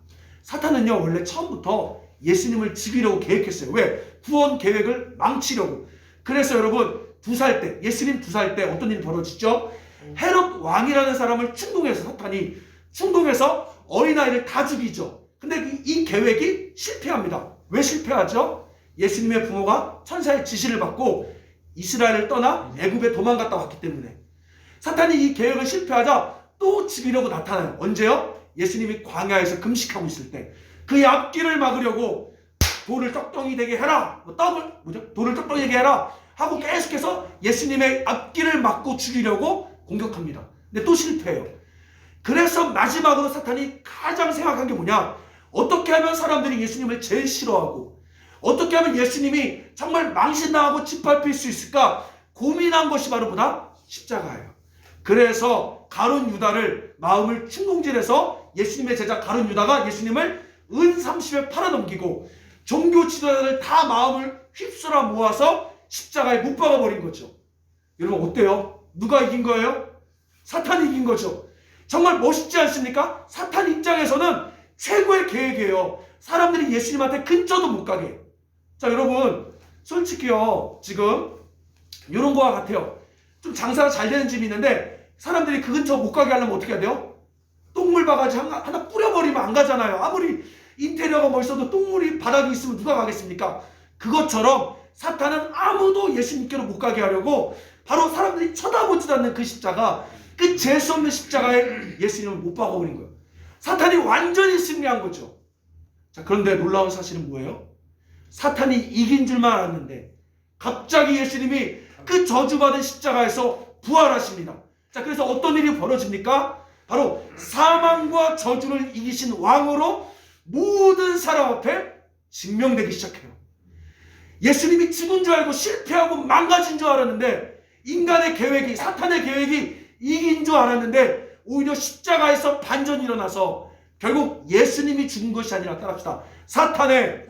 사탄은요 원래 처음부터 예수님을 죽이려고 계획했어요. 왜? 구원 계획을 망치려고. 그래서 여러분 2살 때, 예수님 2살 때 어떤 일이 벌어지죠? 헤롯 왕이라는 사람을 충동해서, 사탄이 충동해서 어린아이를 다 죽이죠. 근데 이 계획이 실패합니다. 왜 실패하죠? 예수님의 부모가 천사의 지시를 받고 이스라엘을 떠나 애굽에 도망갔다 왔기 때문에. 사탄이 이 계획을 실패하자 또 죽이려고 나타나요. 언제요? 예수님이 광야에서 금식하고 있을 때. 그의 앞길을 막으려고 돌을 떡덩이 되게 해라, 돌을 떡덩이 되게 해라 하고 계속해서 예수님의 앞길을 막고 죽이려고 공격합니다. 근데 또 실패해요. 그래서 마지막으로 사탄이 가장 생각한 게 뭐냐? 어떻게 하면 사람들이 예수님을 제일 싫어하고 어떻게 하면 예수님이 정말 망신당하고 짓밟힐 수 있을까 고민한 것이 바로 뭐다? 십자가예요. 그래서 가룟 유다를 마음을 충동질해서 예수님의 제자 가룟 유다가 예수님을 은 30에 팔아넘기고 종교 지도자들 다 마음을 휩쓸어 모아서 십자가에 못 박아버린 거죠. 여러분 어때요? 누가 이긴 거예요? 사탄이 이긴 거죠. 정말 멋있지 않습니까? 사탄 입장에서는 최고의 계획이에요. 사람들이 예수님한테 근처도 못 가게. 자, 여러분 솔직히요 지금 이런 거와 같아요. 좀 장사가 잘 되는 집이 있는데 사람들이 그 근처 못 가게 하려면 어떻게 해야 돼요? 똥물 바가지 하나 뿌려버리면 안 가잖아요. 아무리 인테리어가 멋있어도 똥물이 바닥에 있으면 누가 가겠습니까? 그것처럼 사탄은 아무도 예수님께로 못 가게 하려고 바로 사람들이 쳐다보지도 않는 그 십자가, 그 재수 없는 십자가에 예수님을 못 박아버린 거예요. 사탄이 완전히 승리한 거죠. 자, 그런데 놀라운 사실은 뭐예요? 사탄이 이긴 줄만 알았는데 갑자기 예수님이 그 저주받은 십자가에서 부활하십니다. 자, 그래서 어떤 일이 벌어집니까? 바로 사망과 저주를 이기신 왕으로 모든 사람 앞에 증명되기 시작해요. 예수님이 죽은 줄 알고 실패하고 망가진 줄 알았는데, 인간의 계획이, 사탄의 계획이 이긴 줄 알았는데 오히려 십자가에서 반전이 일어나서 결국 예수님이 죽은 것이 아니라, 따라합시다, 사탄의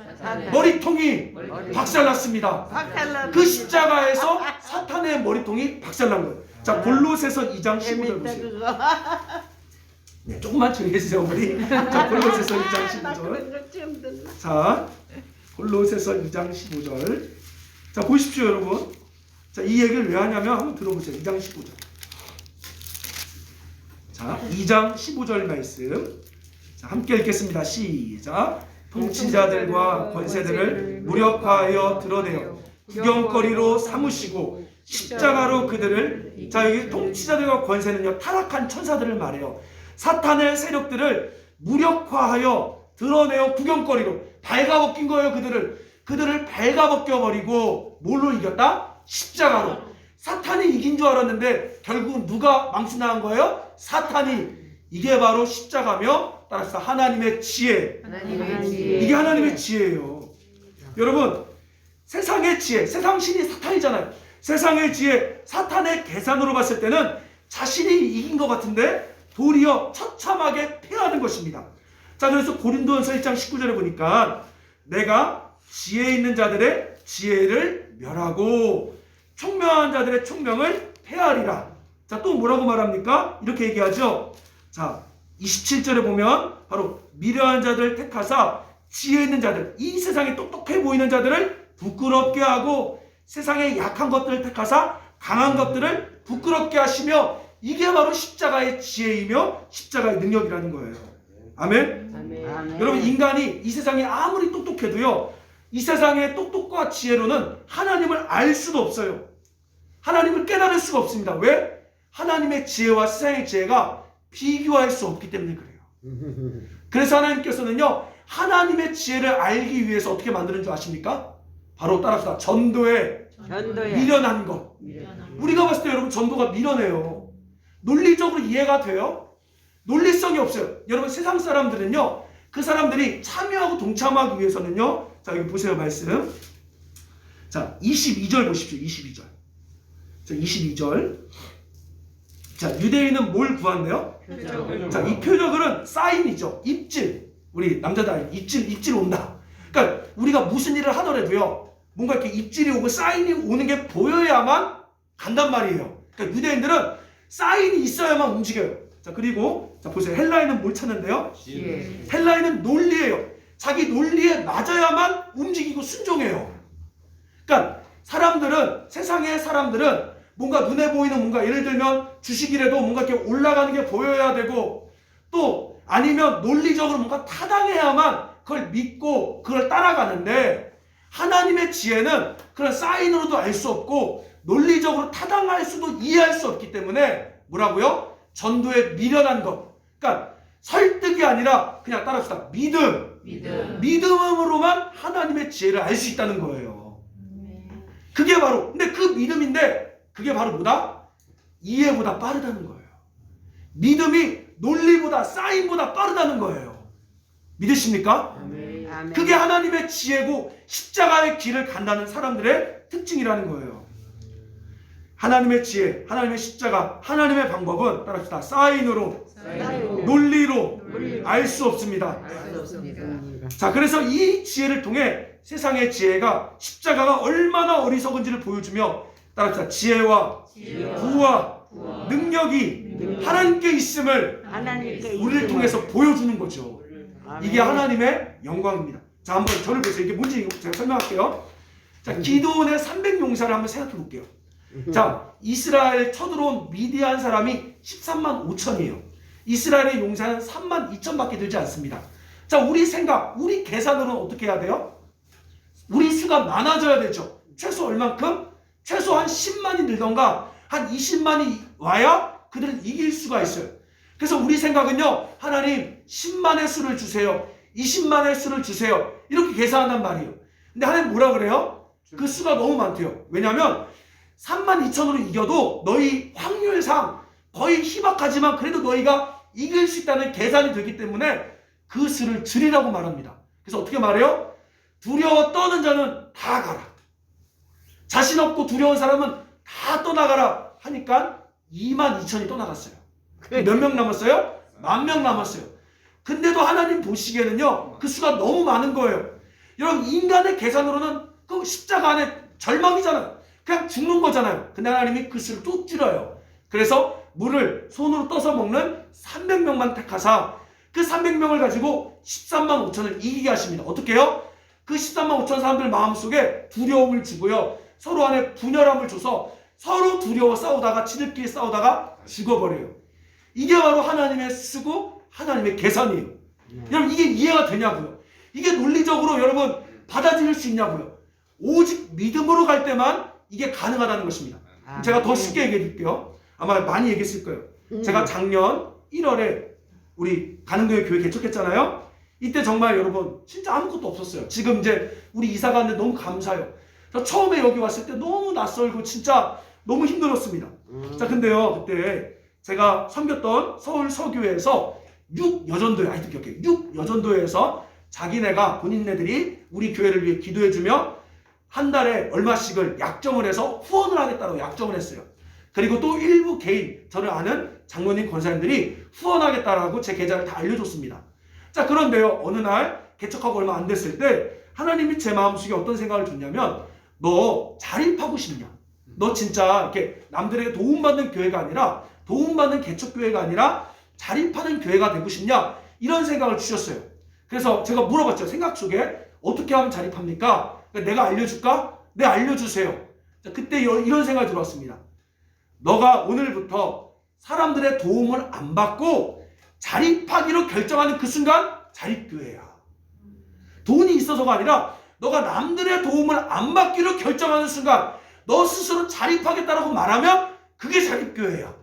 머리통이 박살났습니다. 그 십자가에서 사탄의 머리통이 박살난 거예요. 자, 골로새서 2장 15절 보세요. 네, 조금만 조용히 해주세요 우리. 자, 골로새서 2장 15절. 자, 골로새서 2장 15절. 자, 보십시오 여러분. 자, 이 얘기를 왜 하냐면 한번 들어보세요. 2장 15절. 자, 2장 15절 말씀. 자, 함께 읽겠습니다. 시작. 통치자들과 권세들을 무력화하여 드러내어 구경거리로 삼으시고 십자가로 그들을, 자, 여기 통치자들과 권세는요 타락한 천사들을 말해요. 사탄의 세력들을 무력화하여 드러내어 구경거리로 발가벗긴 거예요. 그들을 발가벗겨버리고 뭘로 이겼다? 십자가로. 사탄이 이긴 줄 알았는데 결국은 누가 망신당한 거예요? 사탄이. 이게 바로 십자가며, 따라서 하나님의 지혜. 이게 하나님의 지혜예요. 여러분, 세상의 지혜, 세상 신이 사탄이잖아요. 세상의 지혜, 사탄의 계산으로 봤을 때는 자신이 이긴 것 같은데 도리어 처참하게 패하는 것입니다. 자, 그래서 고린도전서 1장 19절에 보니까 내가 지혜 있는 자들의 지혜를 멸하고 총명한 자들의 총명을 패하리라. 자, 또 뭐라고 말합니까? 이렇게 얘기하죠. 자, 27절에 보면 바로 미련한 자들 택하사 지혜 있는 자들, 이 세상에 똑똑해 보이는 자들을 부끄럽게 하고 세상의 약한 것들을 택하사 강한 것들을 부끄럽게 하시며, 이게 바로 십자가의 지혜이며 십자가의 능력이라는 거예요. 아멘. 아멘. 여러분, 인간이 이 세상에 아무리 똑똑해도요, 이 세상의 똑똑과 지혜로는 하나님을 알 수도 없어요. 하나님을 깨달을 수가 없습니다. 왜? 하나님의 지혜와 세상의 지혜가 비교할 수 없기 때문에 그래요. 그래서 하나님께서는요, 하나님의 지혜를 알기 위해서 어떻게 만드는 줄 아십니까? 바로 따라합시다. 전도에 미련한 것. 우리가 봤을 때 여러분, 전도가 미련해요. 논리적으로 이해가 돼요? 논리성이 없어요. 여러분, 세상 사람들은요, 그 사람들이 참여하고 동참하기 위해서는요, 자, 여기 보세요, 말씀. 자, 22절 보십시오. 22절. 자, 22절. 자, 유대인은 뭘 구한대요? 자, 이 표적은 사인이죠. 입질. 우리 남자들 입질 온다. 그러니까 우리가 무슨 일을 하더라도요, 뭔가 이렇게 입질이 오고 사인이 오는 게 보여야만 간단 말이에요. 그러니까 유대인들은 사인이 있어야만 움직여요. 자, 그리고 자, 보세요. 헬라인은 뭘 찾는데요? 헬라인은 논리예요. 자기 논리에 맞아야만 움직이고 순종해요. 그러니까 사람들은, 세상의 사람들은 뭔가 눈에 보이는 뭔가, 예를 들면 주식이라도 뭔가 이렇게 올라가는 게 보여야 되고, 또 아니면 논리적으로 뭔가 타당해야만 그걸 믿고 그걸 따라가는데, 하나님의 지혜는 그런 사인으로도 알 수 없고 논리적으로 타당할 수도 이해할 수 없기 때문에 뭐라고요? 전도에 미련한 것. 그러니까 설득이 아니라 그냥 따라합시다. 믿음으로만 하나님의 지혜를 알 수 있다는 거예요. 그게 바로, 근데 그 믿음인데 그게 바로 뭐다? 이해보다 빠르다는 거예요. 믿음이 논리보다, 사인보다 빠르다는 거예요. 믿으십니까? 아멘. 그게 하나님의 지혜고 십자가의 길을 간다는 사람들의 특징이라는 거예요. 하나님의 지혜, 하나님의 십자가, 하나님의 방법은 따라합시다. 사인으로, 논리로 알 수 없습니다. 자, 그래서 이 지혜를 통해 세상의 지혜가, 십자가가 얼마나 어리석은지를 보여주며, 따라합시다. 지혜와 부와 능력이 하나님께 있음을 우리를 통해서 보여주는 거죠. 이게 하나님의 영광입니다. 자, 한번 저를 보세요. 이게 뭔지 제가 설명할게요. 자, 기드온의 300용사를 한번 생각해 볼게요. 자, 이스라엘 쳐들어온 미디안 사람이 13만 5천이에요. 이스라엘의 용사는 3만 2천밖에 들지 않습니다. 자, 우리 생각, 우리 계산으로는 어떻게 해야 돼요? 우리 수가 많아져야 되죠. 최소 얼만큼? 최소 한 10만이 늘던가 한 20만이 와야 그들은 이길 수가 있어요. 그래서 우리 생각은요, 하나님 10만의 수를 주세요, 20만의 수를 주세요, 이렇게 계산한단 말이에요. 근데 하나님 뭐라 그래요? 그 수가 너무 많대요. 왜냐하면 3만 2천으로 이겨도 너희 확률상 거의 희박하지만 그래도 너희가 이길 수 있다는 계산이 되기 때문에 그 수를 줄이라고 말합니다. 그래서 어떻게 말해요? 두려워 떠는 자는 다 가라. 자신 없고 두려운 사람은 다 떠나가라 하니까 2만 2천이 떠나갔어요. 몇 명 남았어요? 10,000명 남았어요. 근데도 하나님 보시기에는요, 그 수가 너무 많은 거예요. 여러분, 인간의 계산으로는 그 십자가 안에 절망이잖아요. 그냥 죽는 거잖아요. 근데 하나님이 그 수를 뚝 줄여요. 그래서 물을 손으로 떠서 먹는 300명만 택하사 그 300명을 가지고 13만 5천을 이기게 하십니다. 어떻게 해요? 그 13만 5천 사람들 마음속에 두려움을 주고요, 서로 안에 분열함을 줘서 서로 두려워 싸우다가 지들끼리 싸우다가 죽어버려요. 이게 바로 하나님의 수고, 하나님의 계산이에요. 여러분, 이게 이해가 되냐고요? 이게 논리적으로 여러분 받아들일 수 있냐고요? 오직 믿음으로 갈 때만 이게 가능하다는 것입니다. 제가 더 쉽게 얘기해 드릴게요. 아마 많이 얘기했을 거예요. 제가 작년 1월에 우리 가는교회 교회 개척했잖아요. 이때 정말 여러분 진짜 아무것도 없었어요. 지금 이제 우리 이사 갔는데 너무 감사해요. 저 처음에 여기 왔을 때 너무 낯설고 진짜 너무 힘들었습니다. 자, 근데요, 그때 제가 섬겼던 서울 서교회에서 6여전도회, 아직도 기억해요. 6여전도회에서 자기네가 본인네들이 우리 교회를 위해 기도해주며 한 달에 얼마씩을 약정을 해서 후원을 하겠다고 약정을 했어요. 그리고 또 일부 개인, 저를 아는 장로님 권사님들이 후원하겠다라고 제 계좌를 다 알려줬습니다. 자, 그런데요, 어느 날 개척하고 얼마 안 됐을 때 하나님이 제 마음속에 어떤 생각을 줬냐면, 너 자립하고 싶냐? 너 진짜 이렇게 남들에게 도움받는 교회가 아니라 도움받는 개척교회가 아니라 자립하는 교회가 되고 싶냐? 이런 생각을 주셨어요. 그래서 제가 물어봤죠. 생각 속에 어떻게 하면 자립합니까? 내가 알려줄까? 네, 알려주세요. 자, 그때 이런 생각이 들어왔습니다. 너가 오늘부터 사람들의 도움을 안 받고 자립하기로 결정하는 그 순간 자립교회야. 돈이 있어서가 아니라 너가 남들의 도움을 안 받기로 결정하는 순간 너 스스로 자립하겠다라고 말하면 그게 자립교회야.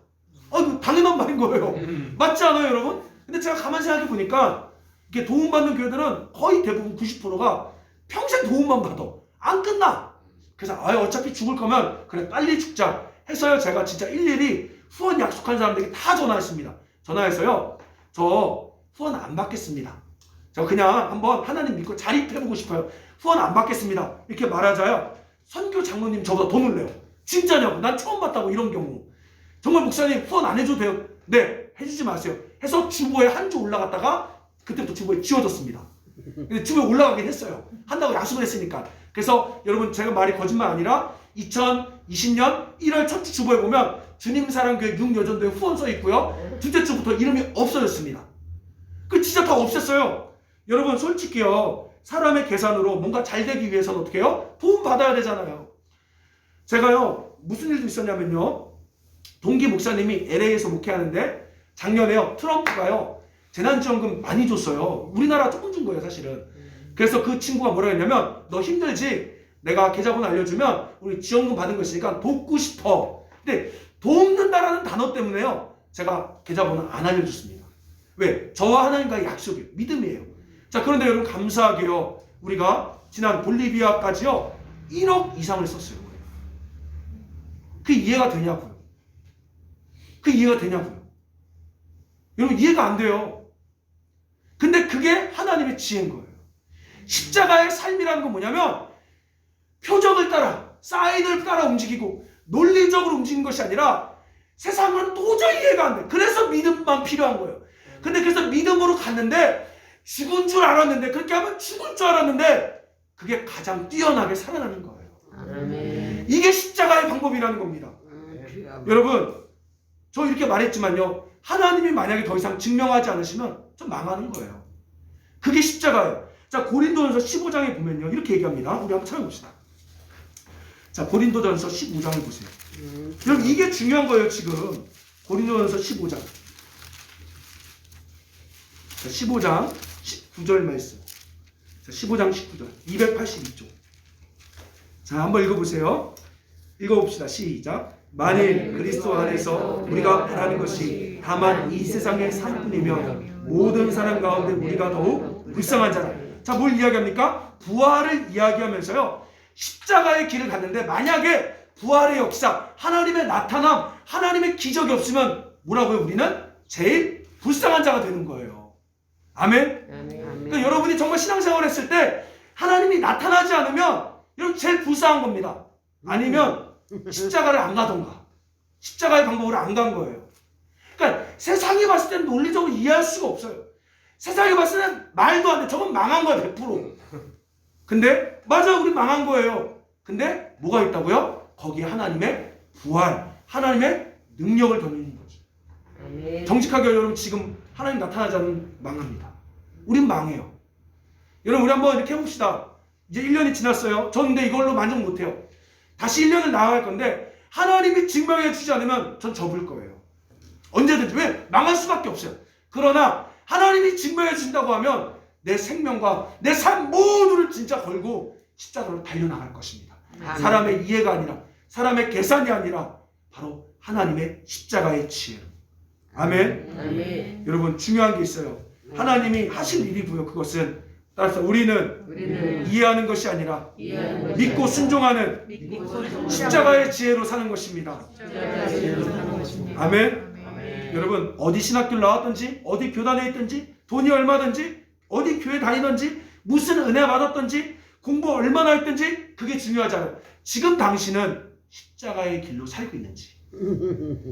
당연한 말인 거예요. 맞지 않아요, 여러분? 근데 제가 가만히 생각해 보니까 이게 도움받는 교회들은 거의 대부분 90%가 평생 도움만 받아. 안 끝나. 그래서 어차피 죽을 거면 그래 빨리 죽자 해서요. 제가 진짜 일일이 후원 약속한 사람들에게 다 전화했습니다. 전화해서요. 저 후원 안 받겠습니다. 저 그냥 한번 하나님 믿고 자립해보고 싶어요. 후원 안 받겠습니다. 이렇게 말하자요. 선교 장로님 저보다 더 놀래요. 진짜냐고. 난 처음 봤다고. 이런 경우. 정말 목사님 후원 안 해줘도 돼요? 네, 해주지 마세요. 해서 주보에 한 주 올라갔다가 그때부터 주보에 지워졌습니다. 근데 주보에 올라가긴 했어요. 한다고 약속을 했으니까. 그래서 여러분 제가 말이 거짓말 아니라 2020년 1월 첫 주 주보에 보면 주님사랑교회 6여전도에 후원 써 있고요. 둘째 주부터 이름이 없어졌습니다. 그 진짜 다 없앴어요. 여러분 솔직히요. 사람의 계산으로 뭔가 잘 되기 위해서는 어떻게 해요? 도움 받아야 되잖아요. 제가요. 무슨 일도 있었냐면요. 동기 목사님이 LA에서 목회하는데 작년에요. 트럼프가요. 재난지원금 많이 줬어요. 우리나라 조금 준 거예요, 사실은. 그래서 그 친구가 뭐라 했냐면 너 힘들지? 내가 계좌번호 알려주면 우리 지원금 받은 거 있으니까 돕고 싶어. 근데 돕는다라는 단어 때문에요. 제가 계좌번호 안 알려줬습니다. 왜? 저와 하나님과의 약속이에요. 믿음이에요. 자, 그런데 여러분 감사하게요. 우리가 지난 볼리비아까지요. 1억 이상을 썼어요. 그 이해가 되냐고요. 그 이해가 되냐고요. 여러분 이해가 안 돼요. 근데 그게 하나님의 지혜인 거예요. 십자가의 삶이라는 건 뭐냐면 표적을 따라 사인을 따라 움직이고 논리적으로 움직이는 것이 아니라 세상은 도저히 이해가 안 돼. 그래서 믿음만 필요한 거예요. 근데 그래서 믿음으로 갔는데 죽은 줄 알았는데 그렇게 하면 죽을 줄 알았는데 그게 가장 뛰어나게 살아나는 거예요. 아멘. 이게 십자가의 방법이라는 겁니다. 여러분 저 이렇게 말했지만요. 하나님이 만약에 더 이상 증명하지 않으시면 좀 망하는 거예요. 그게 십자가예요. 자, 고린도전서 15장에 보면요. 이렇게 얘기합니다. 우리 한번 찾아봅시다. 자, 고린도전서 15장을 보세요. 여러분 이게 중요한 거예요, 지금. 고린도전서 15장. 자, 15장 19절 말씀. 자, 15장 19절. 282쪽. 자, 한번 읽어보세요. 읽어봅시다. 시작. 만일 그리스도 안에서 우리가 바라는 것이 다만 이 세상의 삶뿐이면 모든 사람 가운데 우리가 더욱 불쌍한 자라. 자, 뭘 이야기합니까? 부활을 이야기하면서요. 십자가의 길을 갔는데 만약에 부활의 역사, 하나님의 나타남, 하나님의 기적이 없으면 뭐라고요? 우리는 제일 불쌍한 자가 되는 거예요. 아멘? 그러니까 여러분이 정말 신앙생활을 했을 때 하나님이 나타나지 않으면 여러분 제일 불쌍한 겁니다. 아니면 십자가를 안 가던가 십자가의 방법으로 안 간 거예요. 그러니까 세상이 봤을 때는 논리적으로 이해할 수가 없어요. 세상이 봤을 때는 말도 안 돼. 저건 망한 거야 100%. 근데 맞아 우리 망한 거예요. 근데 뭐가 있다고요? 거기에 하나님의 부활, 하나님의 능력을 더미는 거죠. 아멘. 정직하게 여러분 지금 하나님 나타나지 않으면 망합니다. 우린 망해요. 여러분 우리 한번 이렇게 해봅시다. 이제 1년이 지났어요. 전 근데 이걸로 만족 못해요. 다시 1년을 나아갈 건데 하나님이 증명해 주지 않으면 전 접을 거예요. 언제든지. 왜? 망할 수밖에 없어요. 그러나 하나님이 증명해 주신다고 하면 내 생명과 내 삶 모두를 진짜 걸고 십자가로 달려나갈 것입니다. 아멘. 사람의 이해가 아니라 사람의 계산이 아니라 바로 하나님의 십자가의 지혜. 아멘. 아멘. 여러분 중요한 게 있어요. 하나님이 하실 일이고요. 그것은 따라서 우리는 이해하는 것이 아니라 이해하는 것이 믿고 아니라 순종하는 믿고 순종하는 십자가의 지혜로 사는 것입니다. 십자가의 지혜로 사는 것입니다. 아멘. 여러분 어디 신학교를 나왔든지 어디 교단에 있든지 돈이 얼마든지 어디 교회 다니든지 무슨 은혜 받았든지 공부 얼마나 했든지 그게 중요하지 않아요. 지금 당신은 십자가의 길로 살고 있는지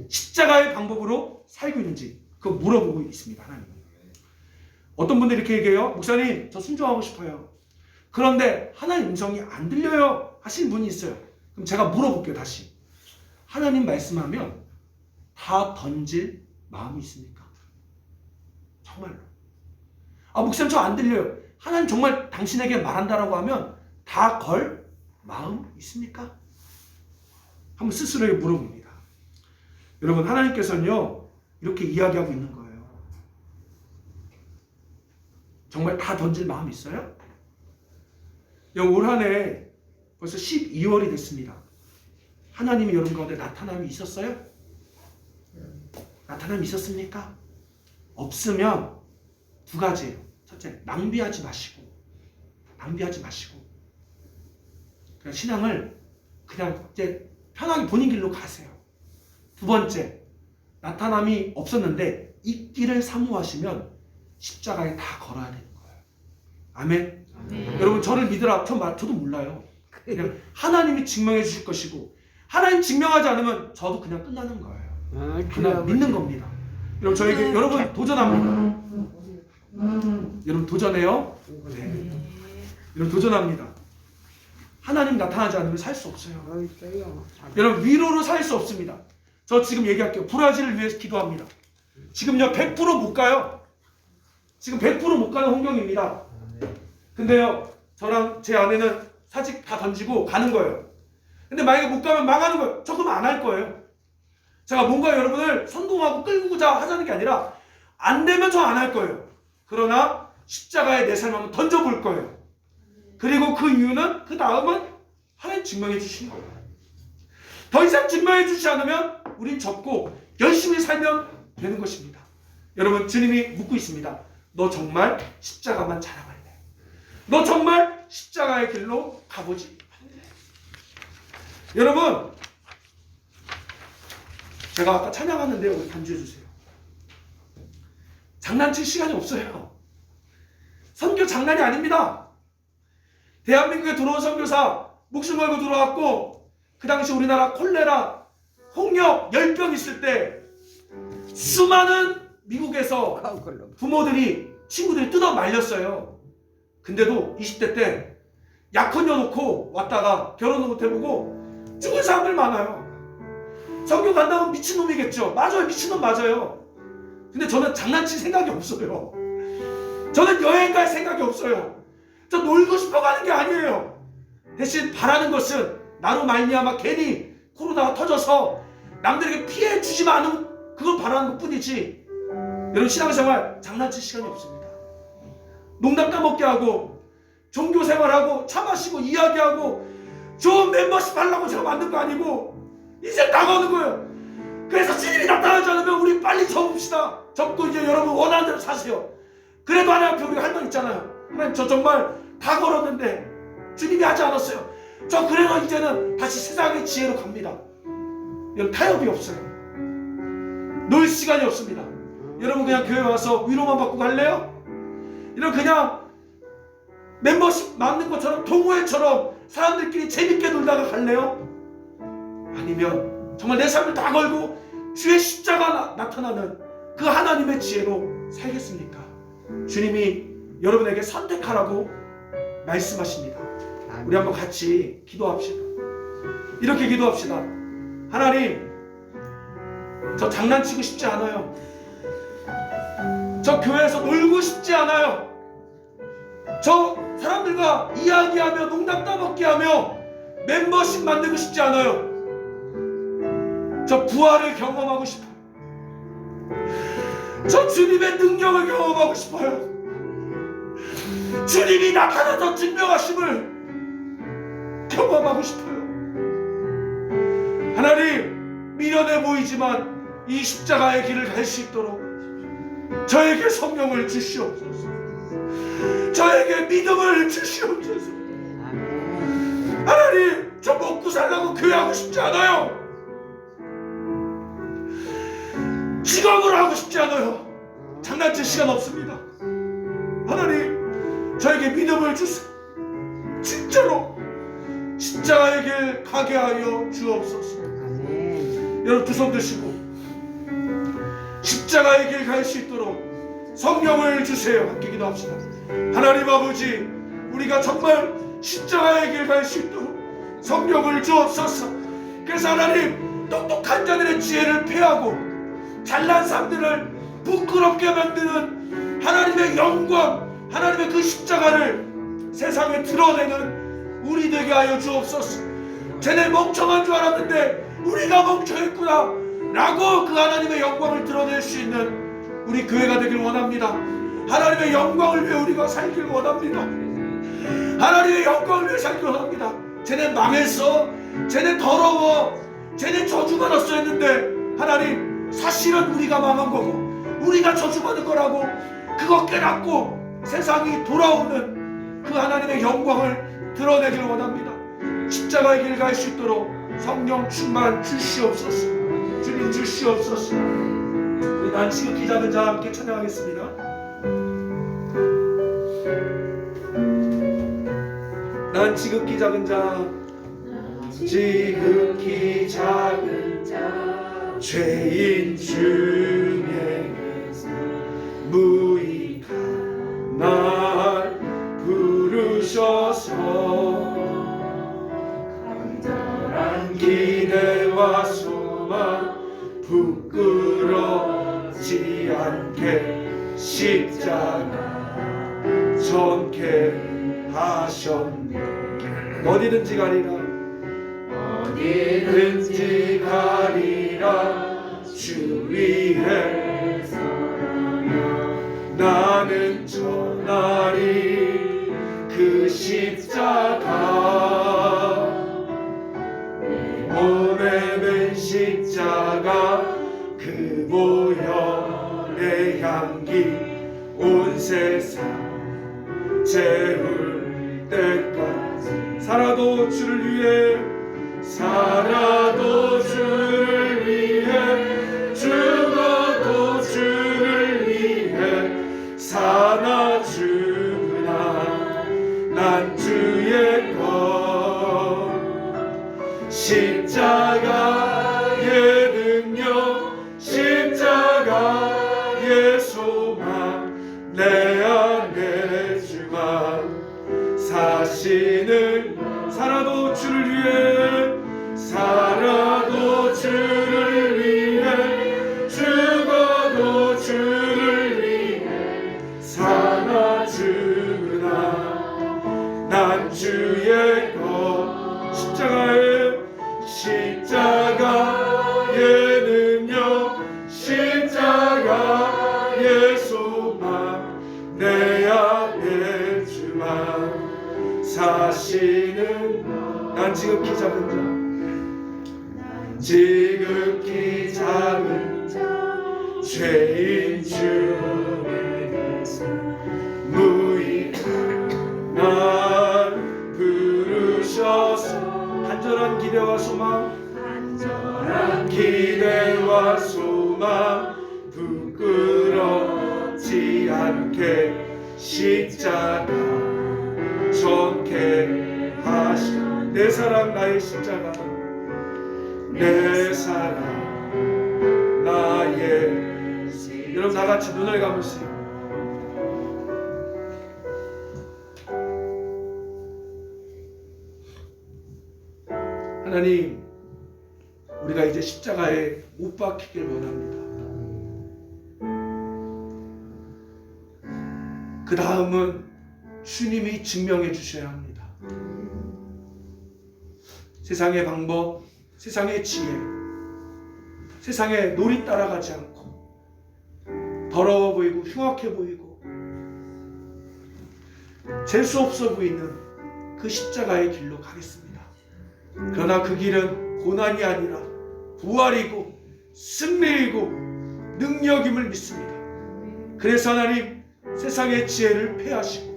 십자가의 방법으로 살고 있는지 그거 물어보고 있습니다. 하나님은. 어떤 분들이 이렇게 얘기해요. 목사님 저 순종하고 싶어요. 그런데 하나님 음성이 안 들려요 하신 분이 있어요. 그럼 제가 물어볼게요. 다시 하나님 말씀하면 다 던질 마음이 있습니까? 정말로. 목사님 저 안 들려요. 하나님 정말 당신에게 말한다라고 하면 다 걸 마음 있습니까? 한번 스스로에게 물어봅니다. 여러분, 하나님께서는요 이렇게 이야기하고 있는 거예요. 정말 다 던질 마음 있어요? 올 한 해 벌써 12월이 됐습니다. 하나님이 여러분 가운데 나타남이 있었어요? 나타남이 있었습니까? 없으면 두 가지예요. 첫째, 낭비하지 마시고 그냥 신앙을 그냥 이제 편하게 본인 길로 가세요. 두 번째, 나타남이 없었는데 있기를 사모하시면 십자가에 다 걸어야 되는 거예요. 아멘. 여러분, 저를 믿으라. 저도 몰라요. 그냥 하나님이 증명해 주실 것이고, 하나님 증명하지 않으면 저도 그냥 끝나는 거예요. 그냥 믿는 겁니다. 여러분, 저에게 여러분 도전합니다. 여러분 도전해요. 네. 여러분 도전합니다. 하나님 나타나지 않으면 살 수 없어요. 여러분, 위로로 살 수 없습니다. 저 지금 얘기할게요. 브라질을 위해서 기도합니다. 지금요 100% 못 가요. 지금 100% 못 가는 환경입니다. 근데요, 저랑 제 아내는 사직 다 던지고 가는 거예요. 근데 만약에 못 가면 망하는 거예요. 저 그러면 안 할 거예요. 제가 뭔가 여러분을 선동하고 끌고자 하자는 게 아니라 안 되면 저 안 할 거예요. 그러나 십자가에 내 삶을 한번 던져볼 거예요. 그리고 그 이유는, 그 다음은 하나님 증명해 주신 거예요. 더 이상 증명해 주지 않으면 우린 접고 열심히 살면 되는 것입니다. 여러분, 주님이 묻고 있습니다. 너 정말 십자가만 자랑할래? 너 정말 십자가의 길로 가보지 않을래? 여러분, 제가 아까 찬양하는데 우리 반주해 주세요. 장난칠 시간이 없어요. 선교 장난이 아닙니다. 대한민국에 들어온 선교사 목숨 걸고 들어왔고, 그 당시 우리나라 콜레라, 홍역, 열병 있을 때 수많은 미국에서 부모들이, 친구들이 뜯어 말렸어요. 근데도 20대 때 약혼녀 놓고 왔다가 결혼도 못 해보고 죽은 사람들 많아요. 선교 간다면 미친놈이겠죠. 맞아요. 미친놈 맞아요. 근데 저는 장난칠 생각이 없어요. 저는 여행 갈 생각이 없어요. 저 놀고 싶어 가는 게 아니에요. 대신 바라는 것은 나로 말미암아 괜히 코로나가 터져서 남들에게 피해 주지만 않으면 그걸 바라는 것 뿐이지, 여러분, 신앙생활 장난칠 시간이 없습니다. 농담 까먹게 하고 종교생활하고 차 마시고 이야기하고 좋은 멤버십 하려고 제가 만든 거 아니고 인생 다 거는 거예요. 그래서 주님이 나타나지 않으면 우리 빨리 접읍시다. 접고 이제 여러분 원하는 대로 사세요. 그래도 하나님 앞에 우리가 할 말 있잖아요. 하나님, 저 정말 다 걸었는데 주님이 하지 않았어요. 저 그래서 이제는 다시 세상의 지혜로 갑니다. 여러분, 타협이 없어요. 놀 시간이 없습니다. 여러분, 그냥 교회 와서 위로만 받고 갈래요? 이런 그냥 멤버십 맞는 것처럼 동호회처럼 사람들끼리 재밌게 놀다가 갈래요? 아니면 정말 내 삶을 다 걸고 주의 십자가 나타나는 그 하나님의 지혜로 살겠습니까? 주님이 여러분에게 선택하라고 말씀하십니다. 우리 한번 같이 기도합시다. 이렇게 기도합시다. 하나님, 저 장난치고 싶지 않아요. 저 교회에서 놀고 싶지 않아요. 저 사람들과 이야기하며 농담 따먹기 하며 멤버십 만들고 싶지 않아요. 저 부활을 경험하고 싶어요. 저 주님의 능력을 경험하고 싶어요. 주님이 나타나서 증명하심을 경험하고 싶어요. 하나님, 미련해 보이지만 이 십자가의 길을 갈 수 있도록 저에게 성령을 주시옵소서. 저에게 믿음을 주시옵소서. 하나님, 저 먹고 살라고 교회하고 싶지 않아요. 직업을 하고 싶지 않아요. 장난칠 시간 없습니다. 하나님, 저에게 믿음을 주세요. 진짜로 십자가의 길 가게 하여 주옵소서. 여러분, 두 손 드시고 십자가의 길 갈 수 있도록 성령을 주세요. 함께 기도합시다. 하나님 아버지, 우리가 정말 십자가의 길 갈 수 있도록 성령을 주옵소서. 그래서 하나님, 똑똑한 자들의 지혜를 폐하고 잘난 사람들을 부끄럽게 만드는 하나님의 영광, 하나님의 그 십자가를 세상에 드러내는 우리 되게 하여 주옵소서. 쟤네 멍청한 줄 알았는데 우리가 멍청했구나 라고 그 하나님의 영광을 드러낼 수 있는 우리 교회가 되길 원합니다. 하나님의 영광을 위해 우리가 살길 원합니다. 하나님의 영광을 위해 살길 원합니다. 쟤네 망했어, 쟤네 더러워, 쟤네 저주받았어 했는데 하나님, 사실은 우리가 망한 거고 우리가 저주받은 거라고 그거 깨닫고 세상이 돌아오는 그 하나님의 영광을 드러내길 원합니다. 십자가의 길 갈 수 있도록 성령 충만 주시옵소서. 주님 주시옵소서. 우리 난 지극히 작은 자 함께 찬양하겠습니다. 난 지극히 작은 자, 지극히 작은 자, 죄인 중에 무익한 날 부르셔서 간절한 기대와 소망 부끄럽지 않게 십자가 전케 하셨네. 어디든지 가리라, 어디든지 가리라 주 위에 나는 전하리 그 십자가. 몸에 맨 십자가 그 보혈의 향기 온 세상 채울 때까지 살아도 주를 위해, 살아도 주를 위해, 죽어도 주를 위해 사나 죽으나 난 주의 것. 십자가의 능력, 십자가의 소망 내 안에 주만 사시는. 살아도 주를 위해, 살아도 주를 위해, 죽어도 주를 위해 사나 죽으나 난 주의 것. 십자가의 능력, 십자가의 소망 내 안에 주만 사시는. 난 지극히 작은 자, 지극히 작은 자, 죄인 중에서 무익한 날 부르셔서 간절한 기대와 소망, 간절한 기대와 소망 부끄럽지 않게 십자가 전케 하시. 내 사랑 나의 십자가, 내 사랑 나의 십자가. 여러분 다 같이 눈을 감으세요. 하나님, 우리가 이제 십자가에 못 박히길 원합니다. 그 다음은 주님이 증명해 주셔야 합니다. 세상의 방법, 세상의 지혜, 세상의 놀이 따라가지 않고 더러워 보이고 흉악해 보이고 재수 없어 보이는 그 십자가의 길로 가겠습니다. 그러나 그 길은 고난이 아니라 부활이고 승리이고 능력임을 믿습니다. 그래서 하나님, 세상의 지혜를 폐하시고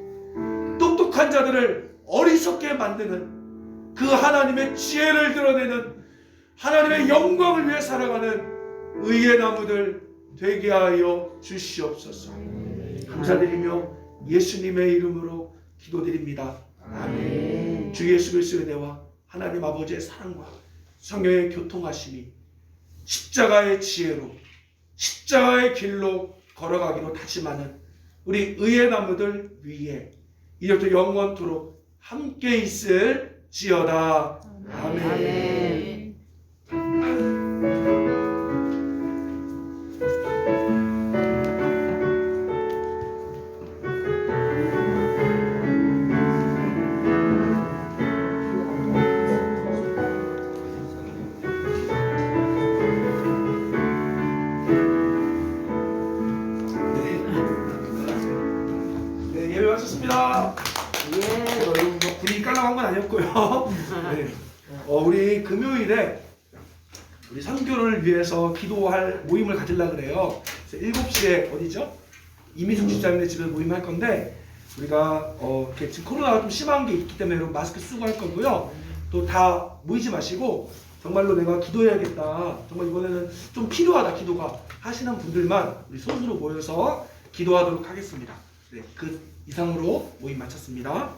똑똑한 자들을 어리석게 만드는 그 하나님의 지혜를 드러내는 하나님의 영광을 위해 살아가는 의의 나무들 되게 하여 주시옵소서. 감사드리며 예수님의 이름으로 기도드립니다. 아멘. 주 예수 그리스도의 은혜와 하나님 아버지의 사랑과 성령의 교통하심이 십자가의 지혜로, 십자가의 길로 걸어가기로 다짐하는 우리 의의 나무들 위에 이제부터 영원토록 함께 있을지어다. 아멘. 분위기 깔라고 한 건 아니었고요. 네. 우리 금요일에 우리 선교를 위해서 기도할 모임을 가지려고 그래요. 그래서 7시에 어디죠? 이미숙 집사님네 집에서 모임할 건데 우리가 이렇게 지금 코로나가 좀 심한 게 있기 때문에 여러분 마스크 쓰고 할 거고요. 또 다 모이지 마시고 정말로 내가 기도해야겠다. 정말 이번에는 좀 필요하다 기도가 하시는 분들만 우리 손으로 모여서 기도하도록 하겠습니다. 네, 그 이상으로 모임 마쳤습니다.